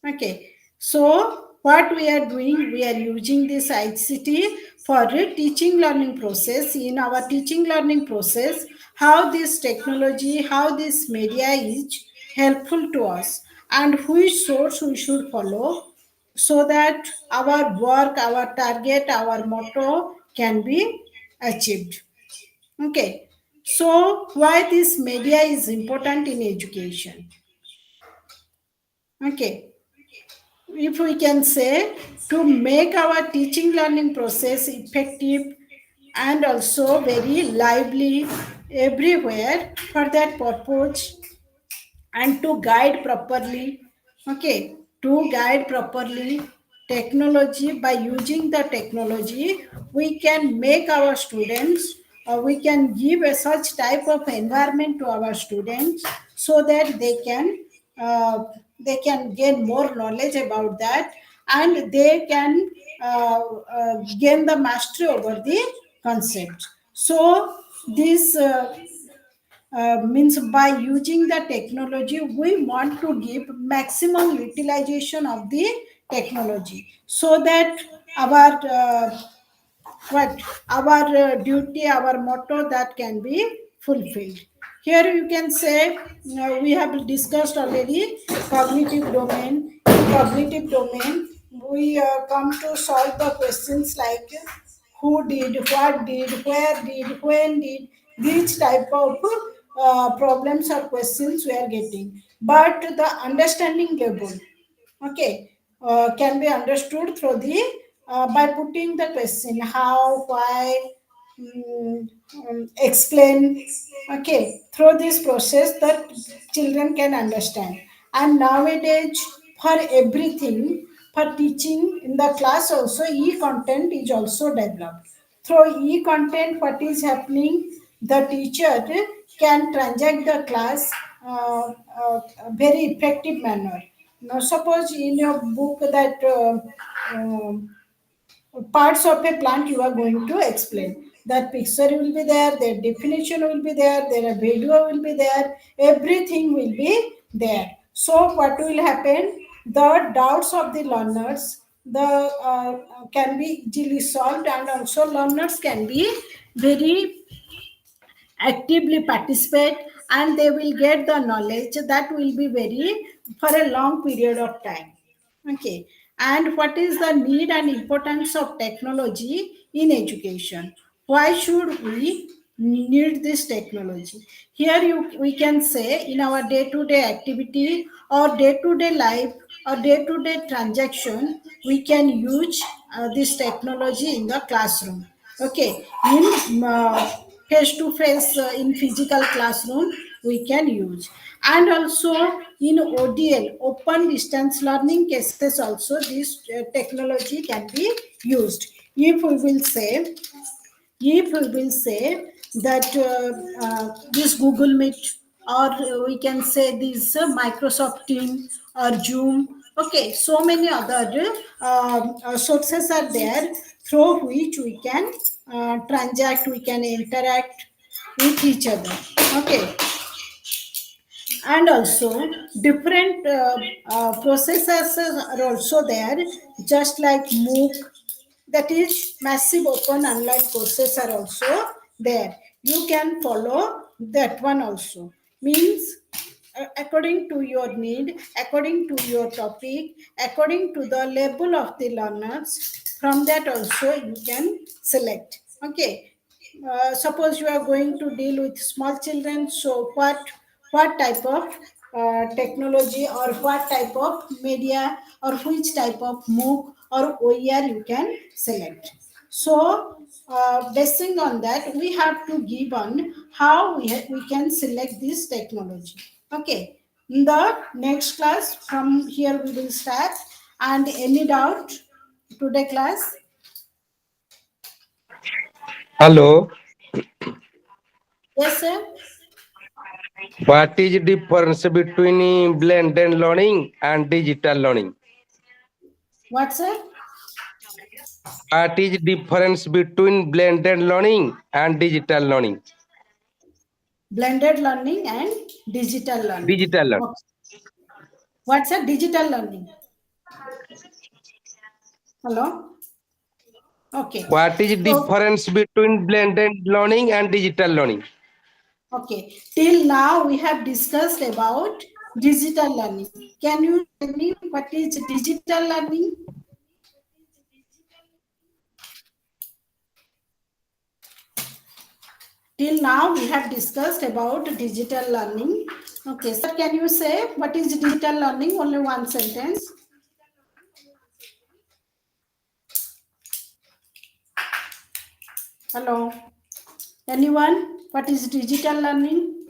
Okay, so what we are doing, we are using this ICT for a teaching learning process. In our teaching learning process, how this technology, how this media is helpful to us, and which source we should follow, so that our work, our target, our motto can be achieved. Okay, so why this media is important in education? Okay, if we can say, to make our teaching learning process effective and also very lively everywhere, for that purpose, and to guide properly. Okay, to guide properly, technology, by using the technology, we can make our students, or we can give a such type of environment to our students, so that uh, they can gain more knowledge about that, and they can gain the mastery over the concept. So this means, by using the technology, we want to give maximum utilization of the technology, so that our what our duty, our motto, that can be fulfilled. Here you can say, we have discussed already cognitive domain. In cognitive domain, we come to solve the questions like who did, what did, where did, when did, these type of problems or questions we are getting. But the understanding level, okay, can be understood through the by putting the question how, why, explain. Okay, through this process, that children can understand. And nowadays, for everything, for teaching in the class also, e content is also developed through e-content, what is happening? The teacher can transact the class very effective manner. Now, suppose in your book that um, parts of a plant you are going to explain. That picture will be there, their definition will be there, their video will be there, everything will be there. So what will happen? The doubts of the learners can be easily solved, and also learners can be very actively participate, and they will get the knowledge that will be very for a long period of time. Okay. And what is the need and importance of technology in education? Why should we need this technology? Here we can say in our day-to-day activity or day-to-day life or day-to-day transaction, we can use this technology in the classroom. Okay. In face-to-face in physical classroom, we can use. And also in ODL, open distance learning cases also, this technology can be used. If we will say, that this Google Meet, or we can say this Microsoft Team or Zoom, okay, so many other sources are there through which we can transact, we can interact with each other. Okay. And also different processors are also there, just like MOOC, that is massive open online courses are also there. You can follow that one also. Means according to your need, according to your topic, according to the level of the learners, from that also you can select. Okay. Suppose you are going to deal with small children, so what type of technology or what type of media or which type of MOOC or OER you can select. So basing on that, we have to give on how we can select this technology. Okay. In the next class, from here we will start. And any doubt today class? Hello. Yes, sir. What is difference between blended learning and digital learning? What, sir? What is difference between blended learning and digital learning? Blended learning and digital learning. Digital learning. Okay. What's a digital learning? Hello? Okay. What is So, difference between blended learning and digital learning? okay. Till now we have discussed about digital learning. Can you tell me what is digital learning? Till now we have discussed about digital learning. Okay. Sir, can you say what is digital learning? Only one sentence. Hello? Anyone? What is digital learning?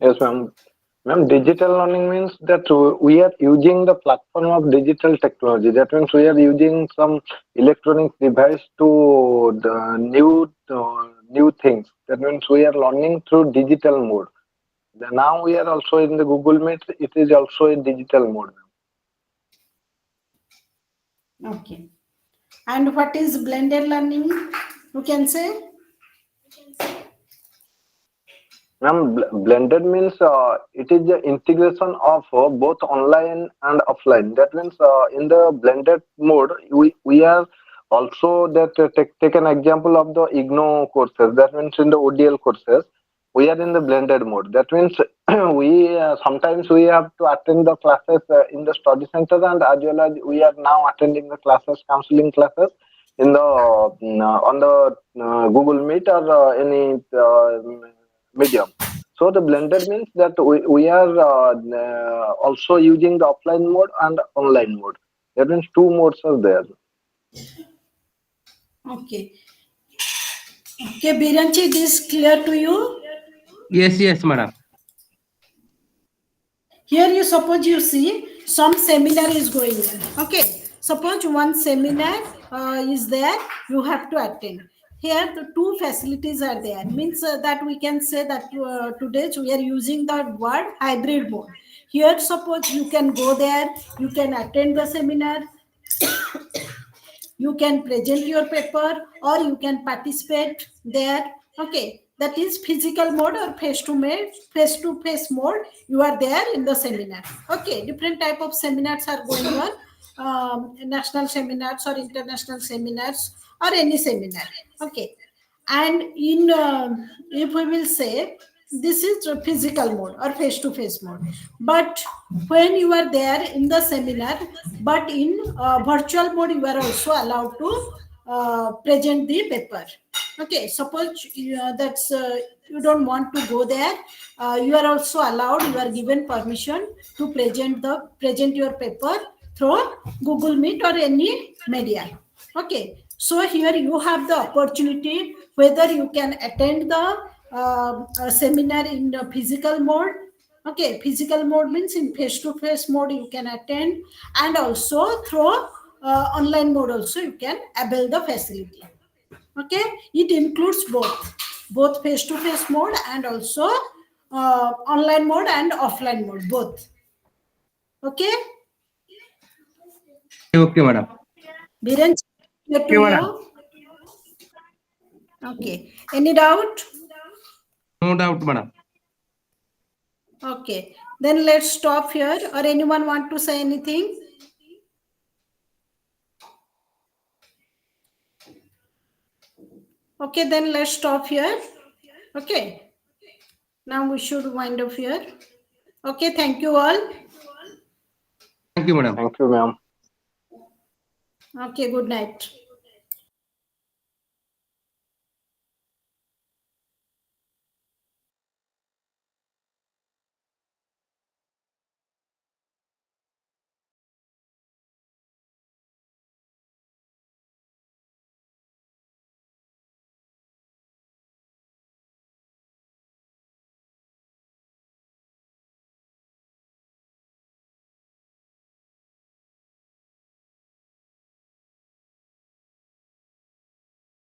Yes, ma'am. Ma'am, digital learning means that we are using the platform of digital technology. That means we are using some electronic device to the new things. That means we are learning through digital mode. Now we are also in the Google Meet. It is also in digital mode. Okay. And what is blended learning? You can say? Ma'am, blended means it is the integration of both online and offline. That means in the blended mode, we are also that take an example of the IGNO courses. That means in the ODL courses, we are in the blended mode. That means we sometimes we have to attend the classes in the study center, and as well as we are now attending the classes, counseling classes in the on the Google Meet or any medium. So the blended means that we are also using the offline mode and online mode. That means two modes are there. Okay. Okay, Biranchi, this clear to you? Yes, madam. Here you suppose you see some seminar is going on. Okay. Suppose one seminar is there, you have to attend. Here the two facilities are there, means that we can say that today we are using the word hybrid mode. Here suppose you can go there, you can attend the seminar, you can present your paper, or you can participate there. Okay, that is physical mode or face to face mode. You are there in the seminar. Okay, different type of seminars are going on, national seminars or international seminars or any seminar. Okay, and in if we will say this is a physical mode or face to face mode, but when you are there in the seminar, but in virtual mode you are also allowed to present the paper. Okay, suppose that's you don't want to go there, you are also allowed, you are given permission to present your paper through Google Meet or any media. Okay, so here you have the opportunity whether you can attend the seminar in the physical mode. Okay, physical mode means in face-to-face mode you can attend, and also through online mode also you can avail the facility. Okay, it includes both face-to-face mode and also online mode and offline mode, both. Okay, Okay, madam. Biren, clear to Okay, madam. you? Okay, any doubt? No doubt, madam. Okay, then let's stop here, or anyone want to say anything? Okay, then let's stop here. Okay, now we should wind up here. Okay, thank you all. Thank you, madam. Thank you, ma'am. Okay, good night.